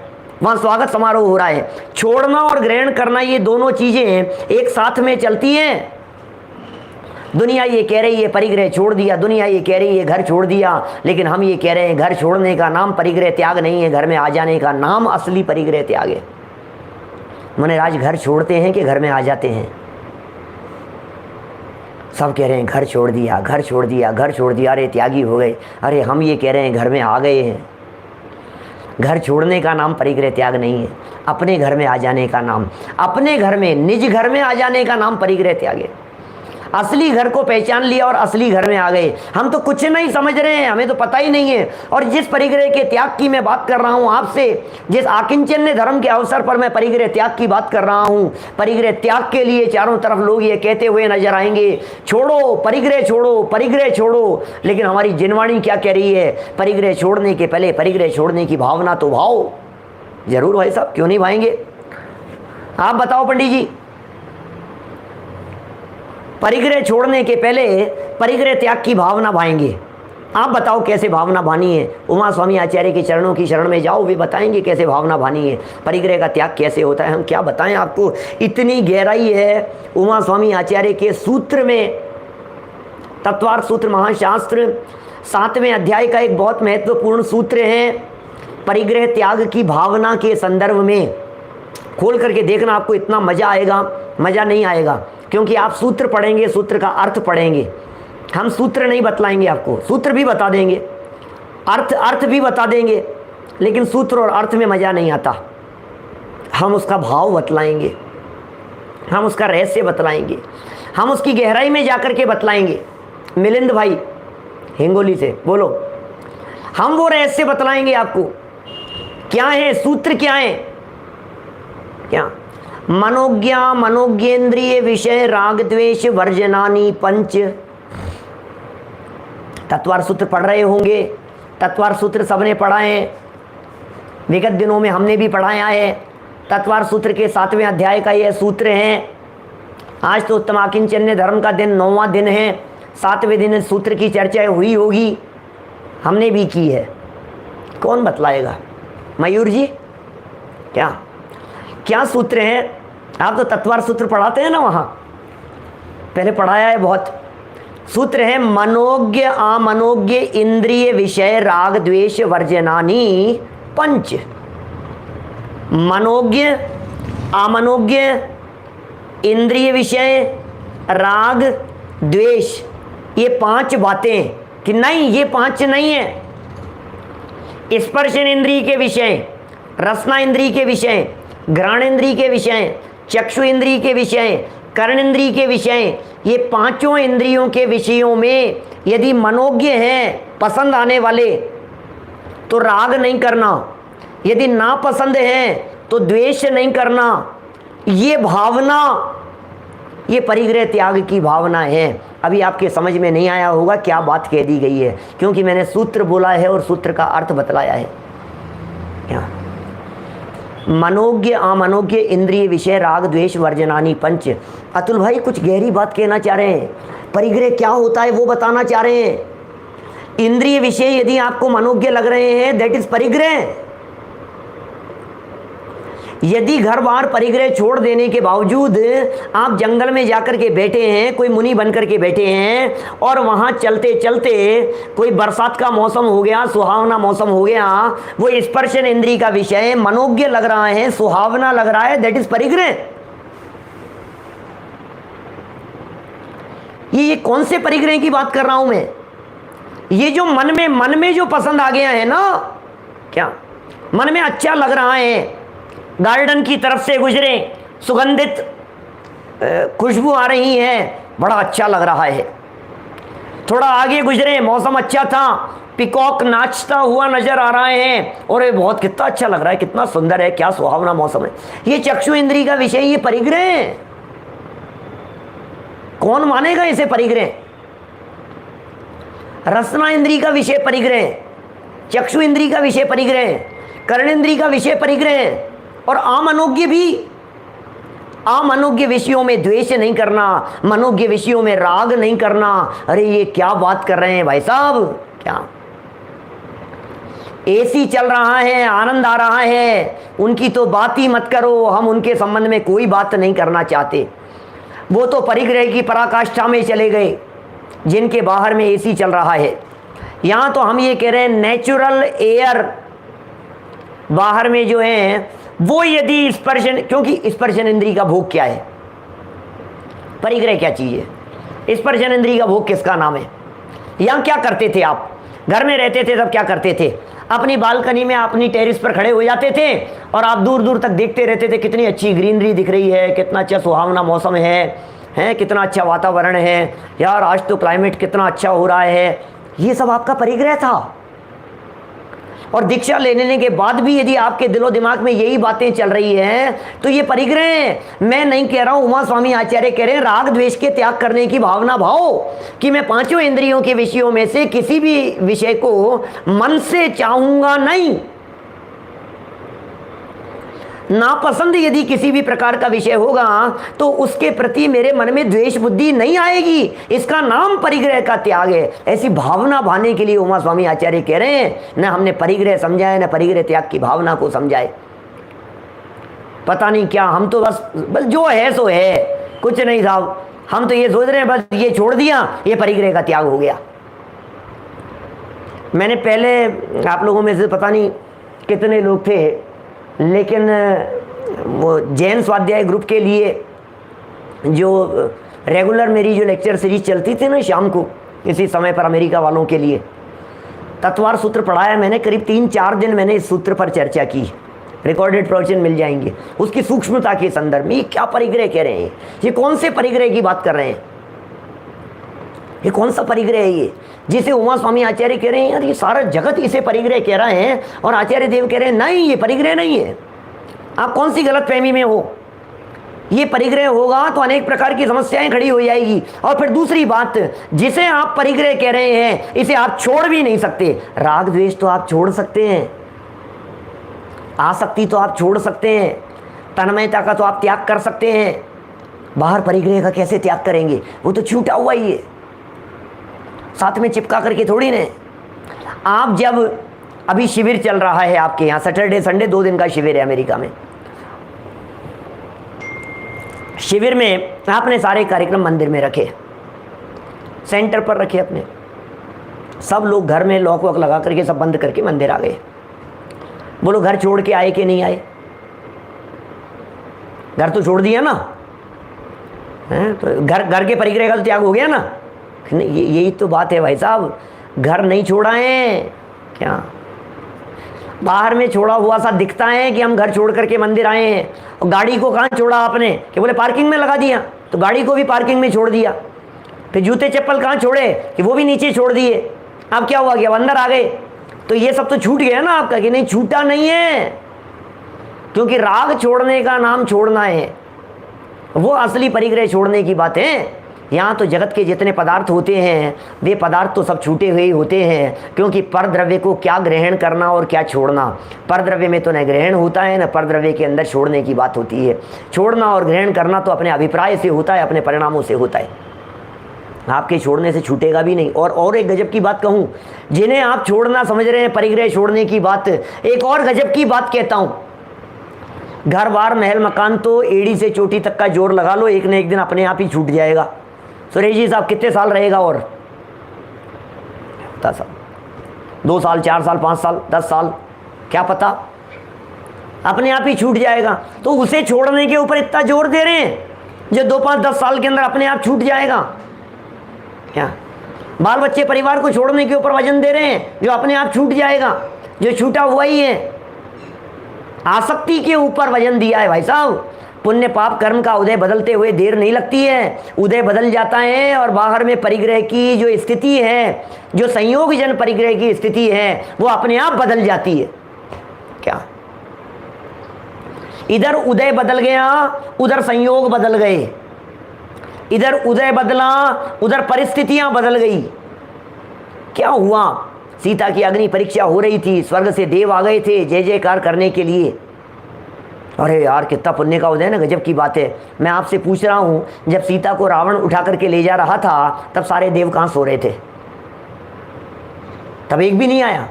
वहाँ स्वागत समारोह हो रहा है। छोड़ना और ग्रहण करना ये दोनों चीजें एक साथ में चलती हैं। दुनिया ये कह रही है परिग्रह छोड़ दिया, दुनिया ये कह रही है घर छोड़ दिया, लेकिन हम ये कह रहे हैं घर छोड़ने का नाम परिग्रह त्याग नहीं है, घर में आ जाने का नाम असली परिग्रह त्याग है। मुनिराज घर छोड़ते हैं कि घर में आ जाते हैं? सब कह रहे हैं घर छोड़ दिया, घर छोड़ दिया, घर छोड़ दिया, अरे त्यागी हो गए। अरे हम ये कह रहे हैं घर में आ गए हैं। घर छोड़ने का नाम परिग्रह त्याग नहीं है, अपने घर में आ जाने का नाम, अपने घर में, निज घर में आ जाने का नाम परिग्रह त्याग है। असली घर को पहचान लिया और असली घर में आ गए। हम तो कुछ नहीं समझ रहे हैं, हमें तो पता ही नहीं है। और जिस परिग्रह के त्याग की मैं बात कर रहा हूं आपसे, जिस आकिंचन्य धर्म के अवसर पर मैं परिग्रह त्याग की बात कर रहा हूं, परिग्रह त्याग के लिए चारों तरफ लोग ये कहते हुए नजर आएंगे, छोड़ो परिग्रह, छोड़ो परिग्रह, छोड़ो। लेकिन हमारी जिनवाणी क्या कह रही है? परिग्रह छोड़ने के पहले परिग्रह छोड़ने की भावना तो भाव जरूर भाई साहब, क्यों नहीं भाएंगे? आप बताओ पंडित जी, परिग्रह छोड़ने के पहले परिग्रह त्याग की भावना भाएंगे? आप बताओ कैसे भावना भानी है? उमा स्वामी आचार्य के चरणों की शरण में जाओ, वे बताएंगे कैसे भावना भानी है, परिग्रह का त्याग कैसे होता है। हम क्या बताएं आपको, इतनी गहराई है उमा स्वामी आचार्य के सूत्र में। तत्वार सूत्र महाशास्त्र 7वें अध्याय का एक बहुत महत्वपूर्ण सूत्र है, परिग्रह त्याग की भावना के संदर्भ में। खोल करके देखना, आपको इतना मजा आएगा, मजा नहीं आएगा, क्योंकि आप सूत्र पढ़ेंगे, सूत्र का अर्थ पढ़ेंगे। हम सूत्र नहीं बतलाएंगे आपको, सूत्र भी बता देंगे, अर्थ भी बता देंगे, लेकिन सूत्र और अर्थ में मजा नहीं आता। हम उसका भाव बतलाएंगे, हम उसका रहस्य बतलाएंगे, हम उसकी गहराई में जाकर के बतलाएंगे। मिलिंद भाई हिंगोली से बोलो, हम वो रहस्य बतलाएंगे आपको। क्या है सूत्र, क्या है? क्या? मनोज्ञा मनोज्ञेन्द्रिय विषय राग द्वेष वर्जनानी पंच। तत्वार सूत्र पढ़ रहे होंगे, तत्वार सूत्र सबने पढ़ा है, विगत दिनों में हमने भी पढ़ाया है। तत्वार सूत्र के 7वें अध्याय का यह सूत्र है। आज तो उत्तमाकिंचन्य धर्म का दिन 9वां दिन है, 7वें दिन सूत्र की चर्चा हुई होगी, हमने भी की है। कौन बतलाएगा? मयूर जी, क्या क्या सूत्र है? आप तो तत्वार सूत्र पढ़ाते हैं ना, वहाँ पहले पढ़ाया है बहुत। सूत्र है मनोज्ञ अमनोज्ञ इंद्रिय विषय राग द्वेष वर्जनानी पंच। मनोज्ञ अमनोज्ञ इंद्रिय विषय राग द्वेष, ये 5 बातें कि नहीं, ये 5 नहीं है। स्पर्शन इंद्रिय के विषय, रसना इंद्रिय के विषय, घ्राण इंद्रिय के विषय, चक्षु इंद्रिय के विषय, कर्ण इंद्रिय के विषय, ये 5 इंद्रियों के विषयों में यदि मनोज्ञ हैं, पसंद आने वाले, तो राग नहीं करना, यदि नापसंद है तो द्वेष नहीं करना। ये भावना ये परिग्रह त्याग की भावना है। अभी आपके समझ में नहीं आया होगा क्या बात कह दी गई है, क्योंकि मैंने सूत्र बोला है और सूत्र का अर्थ बतलाया है। क्या मनोज्ञ अमनोज्ञ इंद्रिय विषय राग द्वेष वर्जनानी पंच। अतुल भाई कुछ गहरी बात कहना चाह रहे हैं, परिग्रह क्या होता है वो बताना चाह रहे हैं। इंद्रिय विषय यदि आपको मनोज्ञ लग रहे हैं, दैट इज परिग्रह। यदि घर बार परिग्रह छोड़ देने के बावजूद आप जंगल में जाकर के बैठे हैं, कोई मुनि बनकर के बैठे हैं, और वहां चलते चलते कोई बरसात का मौसम हो गया, सुहावना मौसम हो गया, वो स्पर्शन इंद्रिय का विषय मनोज्ञ लग रहा है, सुहावना लग रहा है, दैट इज परिग्रह। ये कौन से परिग्रह की बात कर रहा हूं मैं? ये जो मन में जो पसंद आ गया है ना, क्या मन में अच्छा लग रहा है, गार्डन की तरफ से गुजरे, सुगंधित खुशबू आ रही है, बड़ा अच्छा लग रहा है। थोड़ा आगे गुजरे, मौसम अच्छा था, पिकॉक नाचता हुआ नजर आ रहा है, और ये बहुत कितना अच्छा लग रहा है, कितना सुंदर है, क्या सुहावना मौसम है। ये चक्षु इंद्रिय का विषय, ये परिग्रह है। कौन मानेगा इसे परिग्रह? रसना इंद्रिय का विषय परिग्रह, चक्षु इंद्रिय का विषय परिग्रह, कर्णेंद्रिय का विषय परिग्रह, और अमनोज्ञ भी। अमनोज्ञ विषयों में द्वेष नहीं करना, मनोज्ञ विषयों में राग नहीं करना। अरे ये क्या बात कर रहे हैं भाई साहब? क्या एसी चल रहा है, आनंद आ रहा है, उनकी तो बात ही मत करो, हम उनके संबंध में कोई बात नहीं करना चाहते। वो तो परिग्रह की पराकाष्ठा में चले गए, जिनके बाहर में एसी चल रहा है। यहां तो हम ये कह रहे हैं नेचुरल एयर बाहर में जो है वो, यदि स्पर्शन, क्योंकि स्पर्शन इंद्रिय का भोग क्या है, परिग्रह क्या चीज है, स्पर्शन इंद्रिय का भोग किसका नाम है? यहां क्या करते थे आप? घर में रहते थे तब क्या करते थे? अपनी बालकनी में, अपनी टेरिस पर खड़े हो जाते थे और आप दूर दूर तक देखते रहते थे, कितनी अच्छी ग्रीनरी दिख रही है, कितना अच्छा सुहावना मौसम है, कितना अच्छा वातावरण है, यार आज तो क्लाइमेट कितना अच्छा हो रहा है। ये सब आपका परिग्रह था। और दीक्षा लेने के बाद भी यदि आपके दिलो दिमाग में यही बातें चल रही हैं तो ये परिग्रह है। मैं नहीं कह रहा हूं, उमा स्वामी आचार्य कह रहे हैं राग द्वेष के त्याग करने की भावना भाव, कि मैं पांचों इंद्रियों के विषयों में से किसी भी विषय को मन से चाहूंगा नहीं। नापसंद यदि किसी भी प्रकार का विषय होगा तो उसके प्रति मेरे मन में द्वेष बुद्धि नहीं आएगी, इसका नाम परिग्रह का त्याग है। ऐसी भावना भाने के लिए उमा स्वामी आचार्य कह रहे हैं, न हमने परिग्रह समझाए न परिग्रह त्याग की भावना को समझाए। पता नहीं क्या, हम तो बस जो है सो है, कुछ नहीं साहब, हम तो ये सोच रहे हैं बस ये छोड़ दिया, ये परिग्रह का त्याग हो गया। मैंने पहले आप लोगों में से पता नहीं कितने लोग थे, लेकिन वो जैन स्वाध्याय ग्रुप के लिए जो रेगुलर मेरी जो लेक्चर सीरीज चलती थी ना शाम को इसी समय पर, अमेरिका वालों के लिए तत्वार सूत्र पढ़ाया मैंने। करीब 3-4 दिन मैंने इस सूत्र पर चर्चा की, रिकॉर्डेड प्रवचन मिल जाएंगे उसकी सूक्ष्मता के संदर्भ में। ये क्या परिग्रह कह रहे हैं, ये कौन से परिग्रह की बात कर रहे हैं, ये कौन सा परिग्रह है ये जिसे उमा स्वामी आचार्य कह रहे हैं यार ये सारा जगत इसे परिग्रह कह रहा है, और आचार्य देव कह रहे हैं नहीं ये परिग्रह नहीं है। आप कौन सी गलत फहमी में हो? ये परिग्रह होगा तो अनेक प्रकार की समस्याएं खड़ी हो जाएगी। और फिर दूसरी बात, जिसे आप परिग्रह कह रहे हैं इसे आप छोड़ भी नहीं सकते। राग द्वेष तो आप छोड़ सकते हैं, आसक्ति तो आप छोड़ सकते हैं, तन्मयता का तो आप त्याग कर सकते हैं, बाहर परिग्रह का कैसे त्याग करेंगे? वो तो छूटा हुआ ही है, साथ में चिपका करके थोड़ी ने। आप जब अभी शिविर चल रहा है आपके यहाँ, सैटरडे संडे 2 दिन का शिविर है अमेरिका में। शिविर में आपने सारे कार्यक्रम मंदिर में रखे, सेंटर पर रखे अपने, सब लोग घर में लॉक वॉक लगा करके सब बंद करके मंदिर आ गए। बोलो घर छोड़ के आए कि नहीं आए? घर तो छोड़ दिया ना, है तो घर के परिग्रह का तो त्याग हो गया ना। यही तो बात है भाई साहब, घर नहीं छोड़ा है क्या? बाहर में छोड़ा हुआ सा दिखता है कि हम घर छोड़ करके मंदिर आए हैं, और गाड़ी को कहाँ छोड़ा आपने? कि बोले पार्किंग में लगा दिया, तो गाड़ी को भी पार्किंग में छोड़ दिया। फिर जूते चप्पल कहाँ छोड़े? कि वो भी नीचे छोड़ दिए। अब क्या हुआ, कि अब अंदर आ गए। तो ये सब तो छूट गया ना आपका, कि नहीं छूटा नहीं है, क्योंकि राग छोड़ने का नाम छोड़ना है। वो असली परिग्रह छोड़ने की बात है। यहाँ तो जगत के जितने पदार्थ होते हैं वे पदार्थ तो सब छूटे हुए ही होते हैं, क्योंकि परद्रव्य को क्या ग्रहण करना और क्या छोड़ना, परद्रव्य में तो न ग्रहण होता है न परद्रव्य के अंदर छोड़ने की बात होती है। छोड़ना और ग्रहण करना तो अपने अभिप्राय से होता है, अपने परिणामों से होता है, आपके छोड़ने से छूटेगा भी नहीं। और एक गजब की बात कहूँ, जिन्हें आप छोड़ना समझ रहे हैं परिग्रह छोड़ने की बात, एक और गजब की बात कहता हूँ, घर बार महल मकान तो एड़ी से चोटी तक का जोर लगा लो, एक न एक दिन अपने आप ही छूट जाएगा। सुरेश जी साहब कितने साल रहेगा? और 10 साल, 2 साल, 4 साल, 5 साल, 10 साल, क्या पता, अपने आप ही छूट जाएगा। तो उसे छोड़ने के ऊपर इतना जोर दे रहे हैं जो 2, 5, 10 साल के अंदर अपने आप छूट जाएगा। क्या बाल बच्चे परिवार को छोड़ने के ऊपर वजन दे रहे हैं जो अपने आप छूट जाएगा, जो छूटा हुआ ही है। आसक्ति के ऊपर वजन दिया है भाई साहब। पुण्य पाप कर्म का उदय बदलते हुए देर नहीं लगती है, उदय बदल जाता है और बाहर में परिग्रह की जो स्थिति है, जो संयोग जन परिग्रह की स्थिति है, वो अपने आप बदल जाती है। क्या इधर उदय बदल गया, उधर संयोग बदल गए, इधर उदय बदला, उधर परिस्थितियां बदल गई। क्या हुआ? सीता की अग्नि परीक्षा हो रही थी, स्वर्ग से देव आ गए थे जय जयकार करने के लिए। अरे यार कितना पुण्य का उदय ना, गजब की बात है। मैं आपसे पूछ रहा हूँ, जब सीता को रावण उठा करके ले जा रहा था तब सारे देव कहाँ सो रहे थे? तब एक भी नहीं आया।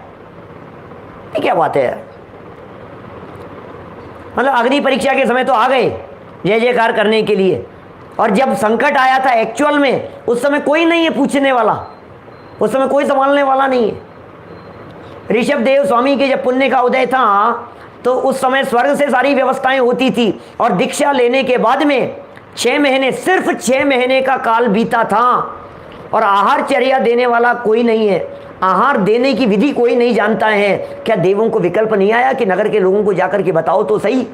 ये क्या बात है? मतलब अग्नि परीक्षा के समय तो आ गए जय जयकार करने के लिए, और जब संकट आया था एक्चुअल में, उस समय कोई नहीं है पूछने वाला, उस समय कोई संभालने वाला नहीं है। ऋषभ देव स्वामी के जब पुण्य का उदय था तो उस समय स्वर्ग से सारी व्यवस्थाएं होती थी, और दीक्षा लेने के बाद में 6 महीने, सिर्फ 6 महीने का काल बीता था, और आहार चर्या देने वाला कोई नहीं है, आहार देने की विधि कोई नहीं जानता है। क्या देवों को विकल्प नहीं आया कि नगर के लोगों को जाकर के बताओ तो सही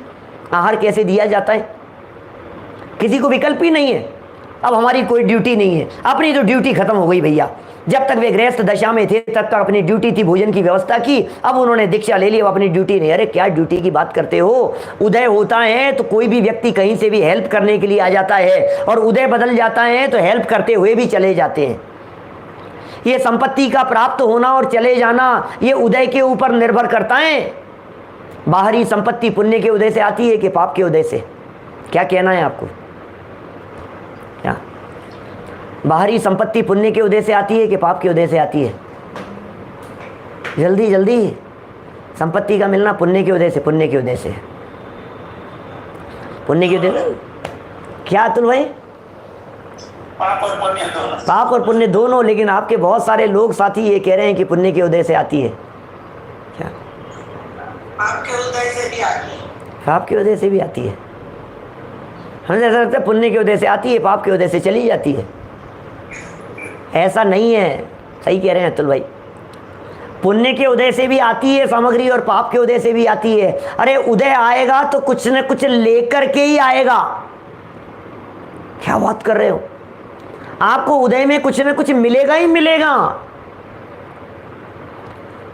आहार कैसे दिया जाता है? किसी को विकल्प ही नहीं है। अब हमारी कोई ड्यूटी नहीं है, अपनी तो ड्यूटी खत्म हो गई भैया। जब तक वे गृहस्थ दशा में थे तब तक अपनी ड्यूटी थी भोजन की व्यवस्था की, अब उन्होंने दीक्षा ले ली, अब अपनी ड्यूटी नहीं। अरे क्या ड्यूटी की बात करते हो? उदय होता है तो कोई भी व्यक्ति कहीं से भी हेल्प करने के लिए आ जाता है, और उदय बदल जाता है तो हेल्प करते हुए भी चले जाते हैं। ये संपत्ति का प्राप्त होना और चले जाना ये उदय के ऊपर निर्भर करता है। बाहरी संपत्ति पुण्य के उदय से आती है कि पाप के उदय से? क्या कहना है आपको? क्या बाहरी संपत्ति पुण्य के उदय से आती है कि पाप के उदय से आती है? जल्दी जल्दी, संपत्ति का मिलना पुण्य के उदय से, पुण्य के उदय से, पुण्य के उदय से। क्या अतुल भाई? पाप और पुण्य दोनों, पाप और पुण्य दोनों, लेकिन आपके बहुत सारे लोग साथी ये कह रहे हैं कि पुण्य के उदय से आती है। क्या पाप के उदय से भी आती है? पाप के उदय से भी आती है। हमें ऐसा लगता है पुण्य के उदय से आती है, पाप के उदय से चली जाती है। ऐसा नहीं है, सही कह रहे हैं अतुल भाई। पुण्य के उदय से भी आती है सामग्री और पाप के उदय से भी आती है। अरे उदय आएगा तो कुछ न कुछ लेकर के ही आएगा। क्या बात कर रहे हो? आपको उदय में कुछ न कुछ मिलेगा ही मिलेगा।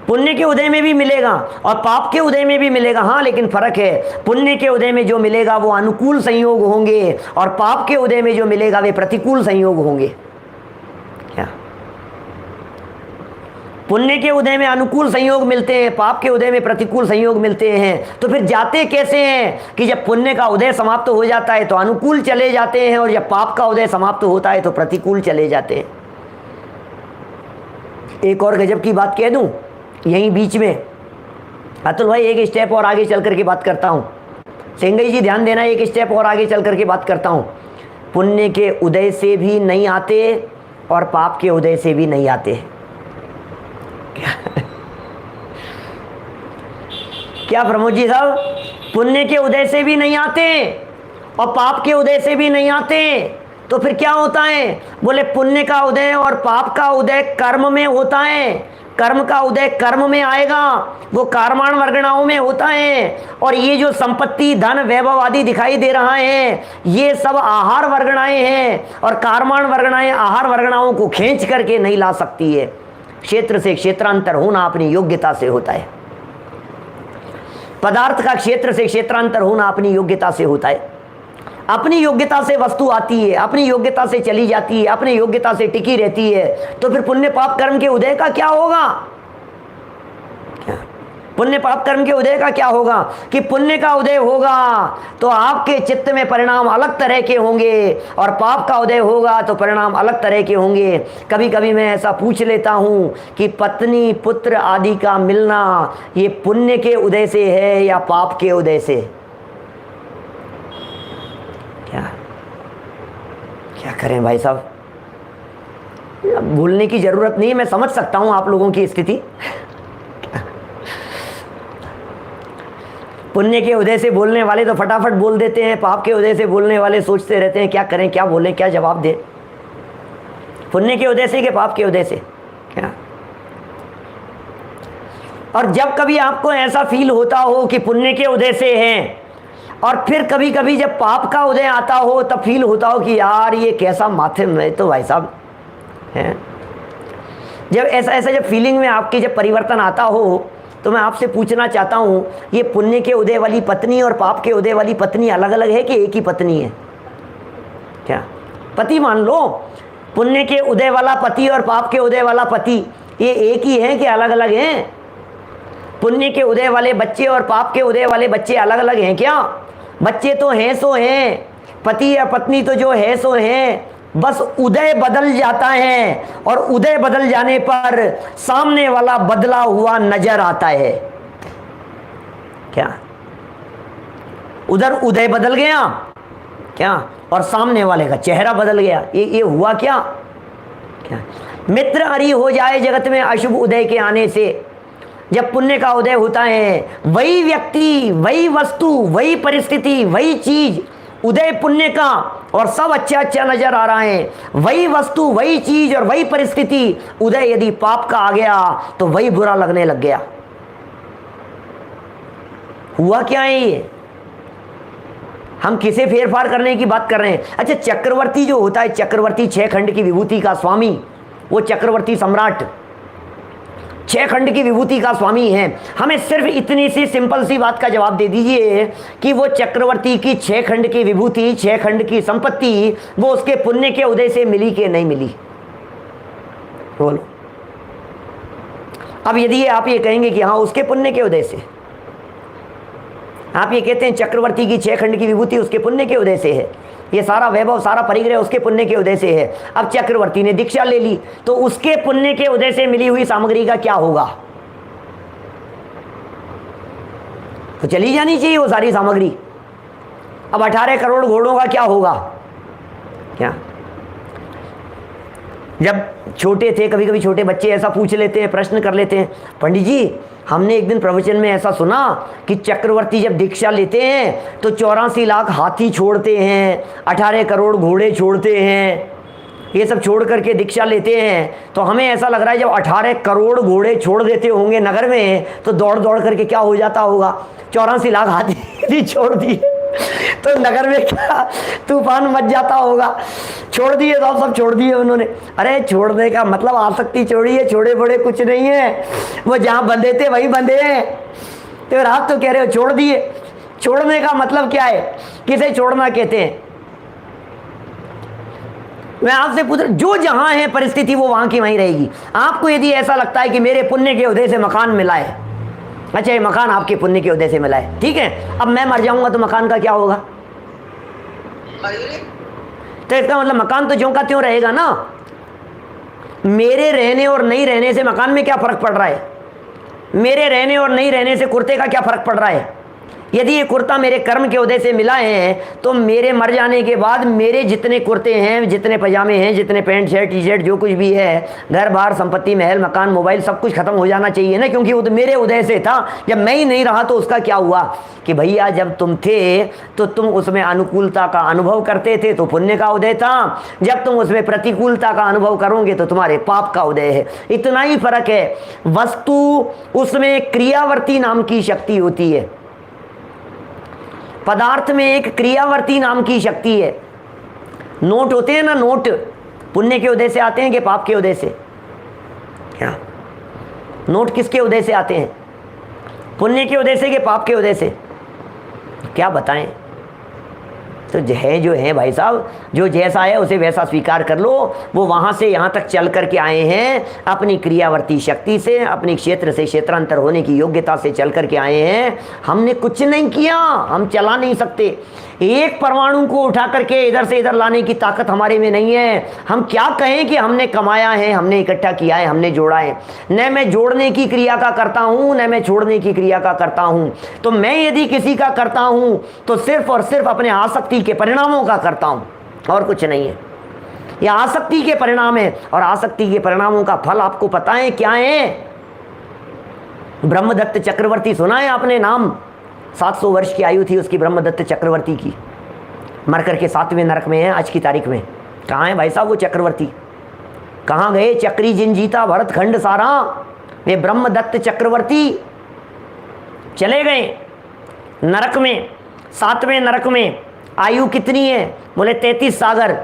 पुण्य के उदय में भी मिलेगा और पाप के उदय में भी मिलेगा। हाँ, लेकिन फर्क है, पुण्य के उदय में जो मिलेगा वो अनुकूल संयोग होंगे, और पाप के उदय में जो मिलेगा वे प्रतिकूल संयोग होंगे। क्या पुण्य के उदय में अनुकूल संयोग मिलते हैं, पाप के उदय में प्रतिकूल संयोग मिलते हैं। तो फिर जाते कैसे हैं कि जब पुण्य का उदय समाप्त हो जाता है तो अनुकूल चले जाते हैं, और जब पाप का उदय समाप्त होता है तो प्रतिकूल चले जाते हैं। एक और गजब की बात कह दूं यहीं बीच में, अतुल भाई एक स्टेप और आगे चल करके बात करता हूं। सिंगई जी ध्यान देना, एक स्टेप और आगे चल करके बात करता हूं। पुण्य के उदय से भी नहीं आते और पाप के उदय से भी नहीं आते। क्या प्रमोद जी साहब? पुण्य के उदय से भी नहीं आते और पाप के उदय से भी नहीं आते, तो फिर क्या होता है? बोले पुण्य का उदय और पाप का उदय कर्म में होता है। कर्म का उदय कर्म में आएगा, वो कर्माण वर्गणाओं में होता है। और ये जो संपत्ति धन वैभव आदि दिखाई दे रहा है ये सब आहार वर्गणाएं हैं, और कर्माण वर्गणाएं आहार वर्गणाओं को खींच करके नहीं ला सकती है। क्षेत्र से क्षेत्रांतर होना अपनी योग्यता से होता है। पदार्थ का क्षेत्र से क्षेत्रांतर होना अपनी योग्यता से होता है। अपनी योग्यता से वस्तु आती है, अपनी योग्यता से चली जाती है, अपनी योग्यता से टिकी रहती है, तो फिर पुण्य पाप कर्म के उदय का क्या होगा? पुण्य पाप कर्म के उदय का क्या होगा? कि पुण्य का उदय होगा तो आपके चित्त में परिणाम अलग तरह के होंगे, और पाप का उदय होगा तो परिणाम अलग तरह के होंगे। कभी कभी मैं ऐसा पूछ लेता हूं कि पत्नी पुत्र आदि का मिलना ये पुण्य के उदय से है या पाप के उदय से? क्या करें भाई साहब? भूलने की जरूरत नहीं, मैं समझ सकता हूं आप लोगों की स्थिति। पुण्य के उदय से बोलने वाले तो फटाफट बोल देते हैं, पाप के उदय से बोलने वाले सोचते रहते हैं क्या करें, क्या बोलें, क्या जवाब दें। पुण्य के उदय से कि पाप के उदय से? क्या? और जब कभी आपको ऐसा फील होता हो कि पुण्य के उदय से हैं, और फिर कभी कभी जब पाप का उदय आता हो तब फील होता हो कि यार ये कैसा माथे में तो भाई साहब है। जब ऐसा जब फीलिंग में आपकी जब परिवर्तन आता हो तो मैं आपसे पूछना चाहता हूं, ये पुण्य के उदय वाली पत्नी और पाप के उदय वाली पत्नी अलग अलग है कि एक ही पत्नी है? क्या पति मान लो, पुण्य के उदय वाला पति और पाप के उदय वाला पति ये एक ही है कि अलग अलग हैं? पुण्य के उदय वाले बच्चे और पाप के उदय वाले बच्चे अलग अलग हैं क्या? बच्चे तो हैं सो हैं, पति या पत्नी तो जो है सो हैं, बस उदय बदल जाता है, और उदय बदल जाने पर सामने वाला बदला हुआ नजर आता है। क्या उधर उदय बदल गया क्या, और सामने वाले का चेहरा बदल गया? ये हुआ क्या? क्या मित्र हरि हो जाए जगत में अशुभ उदय के आने से? जब पुण्य का उदय होता है, वही व्यक्ति, वही वस्तु, वही परिस्थिति, वही चीज, उदय पुण्य का, और सब अच्छा अच्छा नजर आ रहा है। वही वस्तु, वही चीज और वही परिस्थिति, उदय यदि पाप का आ गया तो वही बुरा लगने लग गया। हुआ क्या है ये? हम किसे फेरफार करने की बात कर रहे हैं? अच्छा, चक्रवर्ती जो होता है, चक्रवर्ती 6 खंड की विभूति का स्वामी, वो चक्रवर्ती सम्राट 6 खंड की विभूति का स्वामी है। हमें सिर्फ इतनी सी सिंपल सी बात का जवाब दे दीजिए कि वो चक्रवर्ती की 6 खंड की विभूति, 6 खंड की संपत्ति, वो उसके पुण्य के उदय से मिली कि नहीं मिली? बोलो। अब यदि आप ये कहेंगे कि हाँ उसके पुण्य के उदय से, आप ये कहते हैं चक्रवर्ती की 6 खंड की विभूति उसके पुण्य के उदय से है, ये सारा वैभव, सारा परिग्रह उसके पुण्य के उदय से है। अब चक्रवर्ती ने दीक्षा ले ली तो उसके पुण्य के उदय से मिली हुई सामग्री का क्या होगा? तो चली जानी चाहिए वो सारी सामग्री। अब 18 करोड़ घोड़ों का क्या होगा? क्या जब छोटे थे, कभी कभी छोटे बच्चे ऐसा पूछ लेते हैं, प्रश्न कर लेते हैं, पंडित जी हमने एक दिन प्रवचन में ऐसा सुना कि चक्रवर्ती जब दीक्षा लेते हैं तो 84 लाख हाथी छोड़ते हैं, 18 करोड़ घोड़े छोड़ते हैं, ये सब छोड़ करके दीक्षा लेते हैं। तो हमें ऐसा लग रहा है जब 18 करोड़ घोड़े छोड़ देते होंगे नगर में तो दौड़ दौड़ करके क्या हो जाता होगा? 84 लाख हाथी छोड़ दिए तो नगर में क्या तूफान मच जाता होगा। छोड़ दिए तो सब छोड़ दिए उन्होंने। अरे छोड़ने का मतलब आसक्ति छोड़ी है, छोड़े बड़े कुछ नहीं है, वो जहां बंधे थे वही बंधे हैं। तो आप तो कह रहे हो छोड़ दिए, छोड़ने का मतलब क्या है? किसे छोड़ना कहते हैं? मैं आपसे पूछ रहा, जो जहां है परिस्थिति वो वहां की वहीं रहेगी। आपको यदि ऐसा लगता है कि मेरे पुण्य के उदय से मकान मिला है, अच्छा ये मकान आपके पुण्य के उदय से मिला है, ठीक है, अब मैं मर जाऊंगा तो मकान का क्या होगा? तो इसका मतलब मकान तो ज्यों का त्यों रहेगा ना। मेरे रहने और नहीं रहने से मकान में क्या फर्क पड़ रहा है? मेरे रहने और नहीं रहने से कुर्ते का क्या फर्क पड़ रहा है? यदि ये कुर्ता मेरे कर्म के उदय से मिला है तो मेरे मर जाने के बाद मेरे जितने कुर्ते हैं, जितने पजामे हैं, जितने पैंट शर्ट टी शर्ट जो कुछ भी है, घर बार संपत्ति महल मकान मोबाइल सब कुछ खत्म हो जाना चाहिए ना, क्योंकि वो तो मेरे उदय से था। जब मैं ही नहीं रहा तो उसका क्या हुआ? कि भैया जब तुम थे तो तुम उसमें अनुकूलता का अनुभव करते थे तो पुण्य का उदय था, जब तुम उसमें प्रतिकूलता का अनुभव करोगे तो तुम्हारे पाप का उदय है। इतना ही फर्क है। वस्तु उसमें क्रियावर्ती नाम की शक्ति होती है, पदार्थ में एक क्रियावर्ती नाम की शक्ति है। नोट होते हैं ना, नोट पुण्य के उदय से आते हैं कि पाप के उदय से? क्या नोट किसके उदय से आते हैं? पुण्य के उदय से कि पाप के उदय से? क्या बताएं? तो है जो है भाई साहब, जो जैसा है उसे वैसा स्वीकार कर लो। वो वहाँ से यहाँ तक चल करके आए हैं अपनी क्रियावर्ती शक्ति से, अपनी क्षेत्र से क्षेत्रांतर होने की योग्यता से चल करके आए हैं। हमने कुछ नहीं किया, हम चला नहीं सकते। एक परमाणु को उठा करके इधर से इधर लाने की ताकत हमारे में नहीं है। हम क्या कहें कि हमने कमाया है, हमने इकट्ठा किया है, हमने जोड़ा है। न मैं जोड़ने की क्रिया का करता हूं, न मैं छोड़ने की क्रिया का करता हूं। तो मैं यदि किसी का करता हूं तो सिर्फ और सिर्फ अपने आसक्ति के परिणामों का करता हूं, और कुछ नहीं है। यह आसक्ति के परिणाम है, और आसक्ति के परिणामों का फल आपको पता है क्या है? ब्रह्मदत्त चक्रवर्ती सुना है आपने नाम? 700 वर्ष की आयु थी उसकी, ब्रह्मदत्त चक्रवर्ती की। मर करके 7वें नरक में है आज की तारीख में। कहाँ है भाई साहब वो चक्रवर्ती? कहाँ गए? चक्री जिन जीता भरत खंड सारा, वे ब्रह्मदत्त चक्रवर्ती चले गए नरक में, 7वें नरक में। आयु कितनी है? बोले 33 सागर।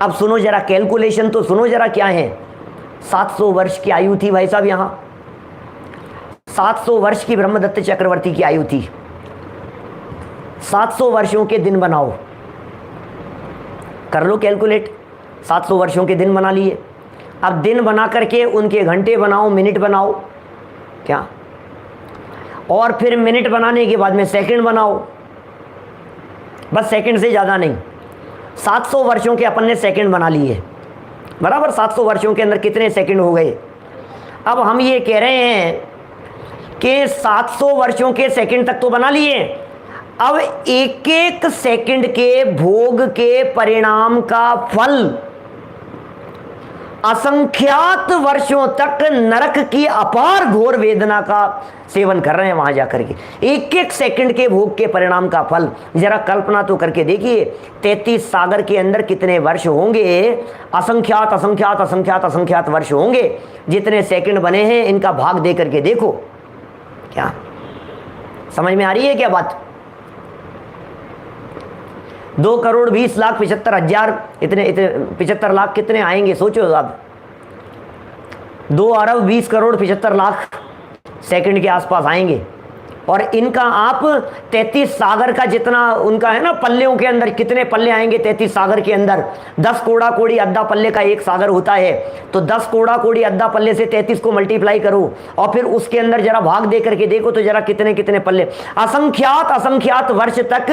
अब सुनो जरा, कैलकुलेशन तो सुनो जरा क्या है। 700 वर्ष की आयु थी भाई साहब यहाँ, 700 वर्ष की ब्रह्मदत्त चक्रवर्ती की आयु थी। 700 वर्षों के दिन बनाओ, कर लो कैलकुलेट। 700 वर्षों के दिन बना लिए। अब दिन बना करके उनके घंटे बनाओ, मिनट बनाओ क्या, और फिर मिनट बनाने के बाद में सेकंड बनाओ। बस सेकंड से ज़्यादा नहीं। 700 वर्षों के अपन ने सेकंड बना लिए, बराबर। 700 वर्षों के अंदर कितने सेकंड हो गए? अब हम ये कह रहे हैं कि 700 वर्षों के सेकंड तक तो बना लिए। अब एक एक सेकंड के भोग के परिणाम का फल असंख्यात वर्षों तक नरक की अपार घोर वेदना का सेवन कर रहे हैं वहां जाकर के। एक एक सेकंड के भोग के परिणाम का फल जरा कल्पना तो करके देखिए। 33 सागर के अंदर कितने वर्ष होंगे? असंख्यात असंख्यात असंख्यात असंख्यात वर्ष होंगे। जितने सेकंड बने हैं इनका भाग दे करके देखो। क्या समझ में आ रही है क्या बात? 2,20,75,000 इतने 75 लाख कितने आएंगे सोचो आप। 2,20,75,00,000 सेकंड के आसपास आएंगे। और इनका आप 33 सागर का जितना उनका है ना पल्लियों के अंदर, कितने पल्ले आएंगे 33 सागर के अंदर? 10 कोड़ा कोड़ी अद्धा पल्ले का एक सागर होता है। तो 10 कोड़ा कोड़ी अद्धा पल्ले से 33 को मल्टीप्लाई करो और फिर उसके अंदर जरा भाग दे करके देखो तो जरा कितने कितने पल्ले। असंख्यात असंख्यात वर्ष तक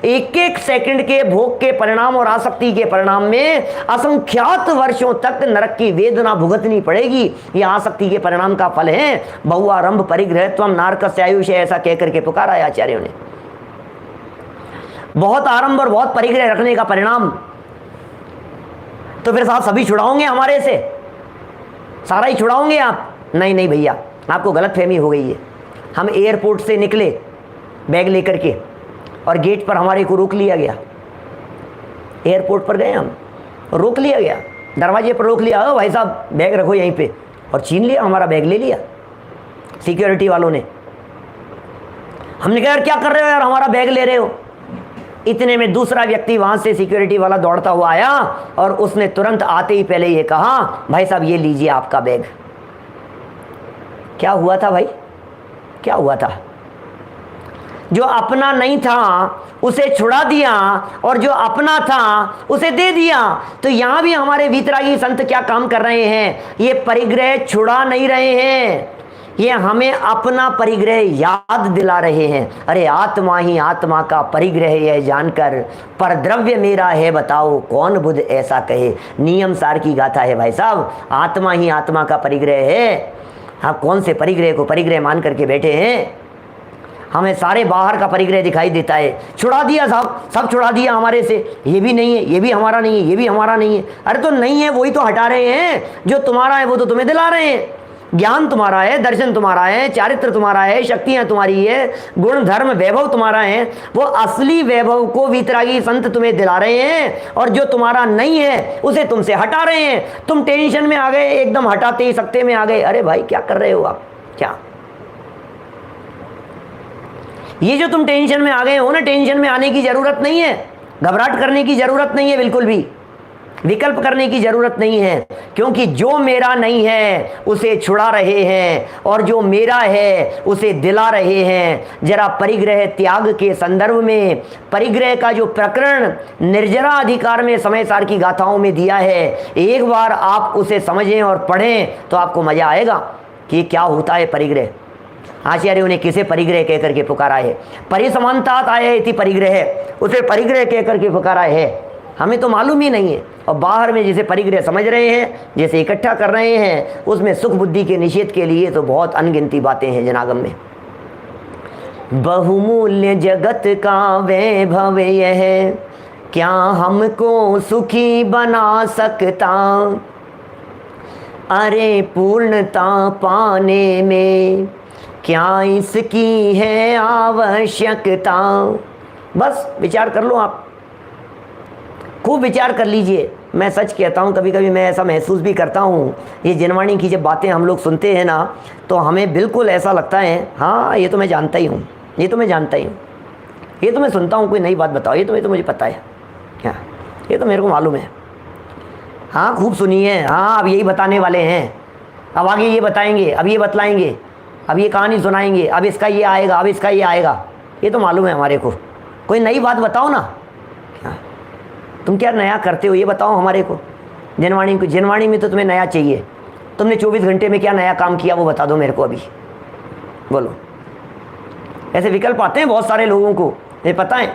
एक एक सेकंड के भोग के परिणाम और आसक्ति के परिणाम में असंख्यात वर्षों तक नरक की वेदना भुगतनी पड़ेगी। यह आसक्ति के परिणाम का फल है। बहुआरंभ परिग्रह त्वम नारकस्य आयुष, ऐसा कह करके पुकारा है आचार्यों ने। बहुत आरंभ और बहुत परिग्रह रखने का परिणाम। तो फिर साहब सभी छुड़ाओगे हमारे से? सारा ही छुड़ाओगे आप? नहीं नहीं भैया, आपको गलतफहमी हो गई है। हम एयरपोर्ट से निकले बैग लेकर के और गेट पर हमारे को रोक लिया गया। एयरपोर्ट पर गए हम, रोक लिया गया, दरवाजे पर रोक लिया। भाई साहब बैग रखो यहीं पे, और छीन लिया, हमारा बैग ले लिया सिक्योरिटी वालों ने। हमने कहा यार क्या कर रहे हो यार, हमारा बैग ले रहे हो। इतने में दूसरा व्यक्ति वहां से सिक्योरिटी वाला दौड़ता हुआ आया और उसने तुरंत आते ही पहले ये कहा, भाई साहब ये लीजिए आपका बैग। क्या हुआ था भाई? क्या हुआ था? जो अपना नहीं था उसे छुड़ा दिया और जो अपना था उसे दे दिया। तो यहां भी हमारे वीतरागी संत क्या काम कर रहे हैं? ये परिग्रह छुड़ा नहीं रहे हैं, ये हमें अपना परिग्रह याद दिला रहे हैं। अरे आत्मा ही आत्मा का परिग्रह है जानकर, पर द्रव्य मेरा है बताओ कौन बुद्ध ऐसा कहे। नियम सार की गाथा है भाई साहब। आत्मा ही आत्मा का परिग्रह है। आप कौन से परिग्रह को परिग्रह मान करके बैठे हैं? हमें सारे बाहर का परिग्रह दिखाई देता है। छुड़ा दिया साहब, सब छुड़ा दिया हमारे से। ये भी नहीं है, ये भी हमारा नहीं है, ये भी हमारा नहीं है। अरे तो नहीं है वही तो हटा रहे हैं। जो तुम्हारा है वो तो तुम्हें दिला रहे हैं। ज्ञान तुम्हारा है, दर्शन तुम्हारा है, चारित्र तुम्हारा है, शक्तियां तुम्हारी है, गुण धर्म वैभव तुम्हारा है। वो असली वैभव को वीतरागी संत तुम्हें दिला रहे हैं और जो तुम्हारा नहीं है उसे तुमसे हटा रहे हैं। तुम टेंशन में आ गए, एकदम हटाते ही सकते में आ गए। अरे भाई क्या कर रहे हो आप? क्या ये जो तुम टेंशन में आ गए हो ना, टेंशन में आने की जरूरत नहीं है, घबराहट करने की जरूरत नहीं है बिल्कुल भी। विकल्प करने की जरूरत नहीं है, क्योंकि जो मेरा नहीं है उसे छुड़ा रहे हैं और जो मेरा है उसे दिला रहे हैं। जरा परिग्रह त्याग के संदर्भ में परिग्रह का जो प्रकरण निर्जरा अधिकार में समय सार की गाथाओं में दिया है, एक बार आप उसे समझें और पढ़ें तो आपको मजा आएगा कि क्या होता है परिग्रह। आचार्यों ने किसे परिग्रह कहकर के पुकारा है? परिसमानतात आया इति परिग्रह, उसे परिग्रह कहकर के पुकारा है। हमें तो मालूम ही नहीं है, और बाहर में जिसे परिग्रह समझ रहे हैं, जैसे इकट्ठा कर रहे हैं, उसमें सुख बुद्धि के निषेध के लिए तो बहुत अनगिनती बातें हैं जनागम में। बहुमूल्य जगत का वैभव यह, क्या हमको सुखी बना सकता, अरे पूर्णता पाने में क्या इसकी है आवश्यकता। बस विचार कर लो, आप खूब विचार कर लीजिए। मैं सच कहता हूँ, कभी कभी मैं ऐसा महसूस भी करता हूँ, ये जिनवाणी की जब बातें हम लोग सुनते हैं ना, तो हमें बिल्कुल ऐसा लगता है हाँ ये तो मैं जानता ही हूँ, ये तो मैं जानता ही हूँ, ये तो मैं सुनता हूँ, कोई नई बात बताओ, ये तो मुझे पता है, हाँ ये तो मेरे को मालूम है, हाँ खूब सुनिए, हाँ अब यही बताने वाले हैं, अब आगे ये बताएंगे, अब ये बतलाएंगे, अब ये कहानी सुनाएंगे, अब इसका ये आएगा, अब इसका ये आएगा, ये तो मालूम है हमारे को, कोई नई बात बताओ ना। तुम क्या नया करते हो ये बताओ हमारे को। जिनवाणी में तो तुम्हें नया चाहिए, तुमने 24 घंटे में क्या नया काम किया वो बता दो मेरे को अभी, बोलो। ऐसे विकल्प आते हैं बहुत सारे लोगों को, ये पता है,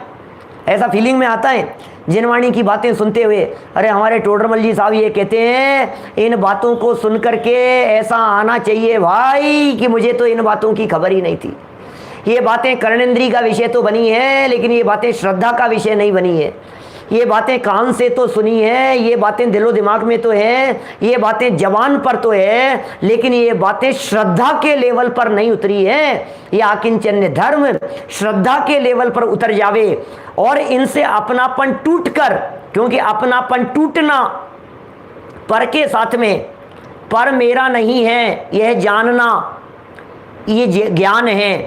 ऐसा फीलिंग में आता है जिनवाणी की बातें सुनते हुए, अरे हमारे टोडरमल जी साहब ये कहते हैं, इन बातों को सुन करके ऐसा आना चाहिए भाई कि मुझे तो इन बातों की खबर ही नहीं थी। ये बातें कर्णेंद्री का विषय तो बनी है, लेकिन ये बातें श्रद्धा का विषय नहीं बनी है। ये बातें कान से तो सुनी है, ये बातें दिलो दिमाग में तो है, ये बातें जवान पर तो है, लेकिन ये बातें श्रद्धा के लेवल पर नहीं उतरी है। ये आकिंचन्य धर्म श्रद्धा के लेवल पर उतर जावे और इनसे अपनापन टूटकर, क्योंकि अपनापन टूटना पर के साथ में पर मेरा नहीं है यह जानना, ये ज्ञान है,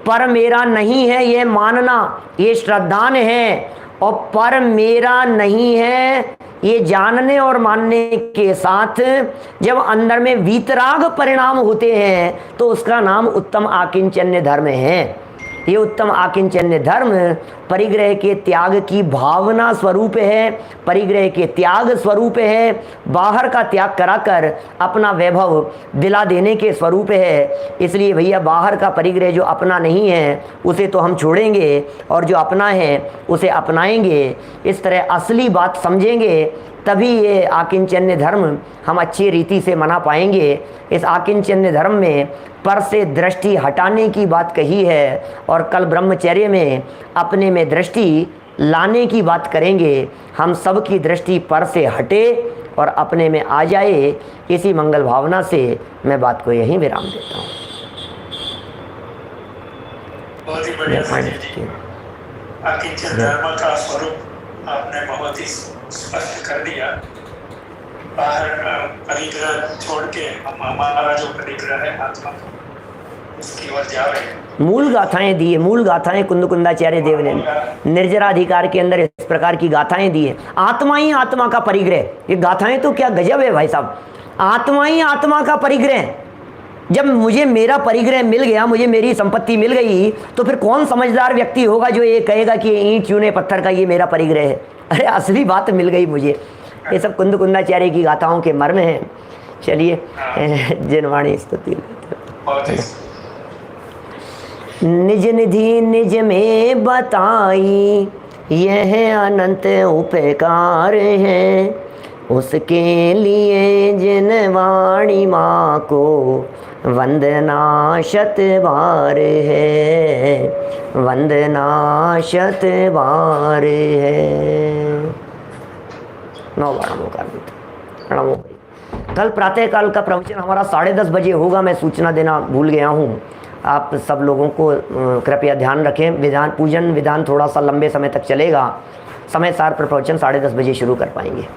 पर मेरा नहीं है यह मानना, ये श्रद्धान है, और पर मेरा नहीं है ये जानने और मानने के साथ जब अंदर में वीतराग परिणाम होते हैं तो उसका नाम उत्तम आकिंचन्य धर्म है। ये उत्तम आकिंचन्य धर्म परिग्रह के त्याग की भावना स्वरूप है, परिग्रह के त्याग स्वरूप है, बाहर का त्याग कराकर अपना वैभव दिला देने के स्वरूप है। इसलिए भैया बाहर का परिग्रह जो अपना नहीं है उसे तो हम छोड़ेंगे, और जो अपना है उसे अपनाएंगे। इस तरह असली बात समझेंगे तभी ये आकिंचन्य धर्म हम अच्छी रीति से मना पाएंगे। इस आकिंचन्य धर्म में पर से दृष्टि हटाने की बात कही है, और कल ब्रह्मचर्य में अपने में दृष्टि लाने की बात करेंगे। हम सब की दृष्टि पर से हटे और अपने में आ जाए। इसी मंगल भावना से मैं बात को यहीं विराम देता हूँ। बहुत ही बढ़िया आकिंचन धर्म का स्वरूप आपने बहुत ही स्पष्ट कर दिया। बाहर परिग्रह छोड़ के हम हमारा जो परिग्रह है आत्मा उसकी ओर जा रहे हैं। मूल गाथाएं दी है, मूल गाथाएं कुंदकुंदाचार्य देव ने निर्जराधिकार के अंदर इस प्रकार की गाथाएं दी है। आत्मा ही आत्मा का परिग्रह, ये गाथाएं तो क्या गजब है भाई साहब। आत्मा ही आत्मा का परिग्रह, जब मुझे मेरा परिग्रह मिल गया, मुझे मेरी संपत्ति मिल गई, तो फिर कौन समझदार व्यक्ति होगा जो ये कहेगा कि ईंट चूने पत्थर का ये मेरा परिग्रह है। अरे असली बात मिल गई मुझे। ये सब कुंदकुंदाचार्य की गाथाओं के मर्म हैं। चलिए जिनवाणी स्तुति। निज निधि निज में बताई यह अनंत उपकार है, उसके लिए जिनवाणी माँ को वंदना शत बार है, वंदना शत बार है। 9 बार मौका मिलता। कल प्रातःकाल का प्रवचन हमारा 10:30 बजे होगा। मैं सूचना देना भूल गया हूँ। आप सब लोगों को कृपया ध्यान रखें। विधान पूजन विधान थोड़ा सा लंबे समय तक चलेगा। समय सार पर प्रवचन 10:30 बजे शुरू कर पाएंगे।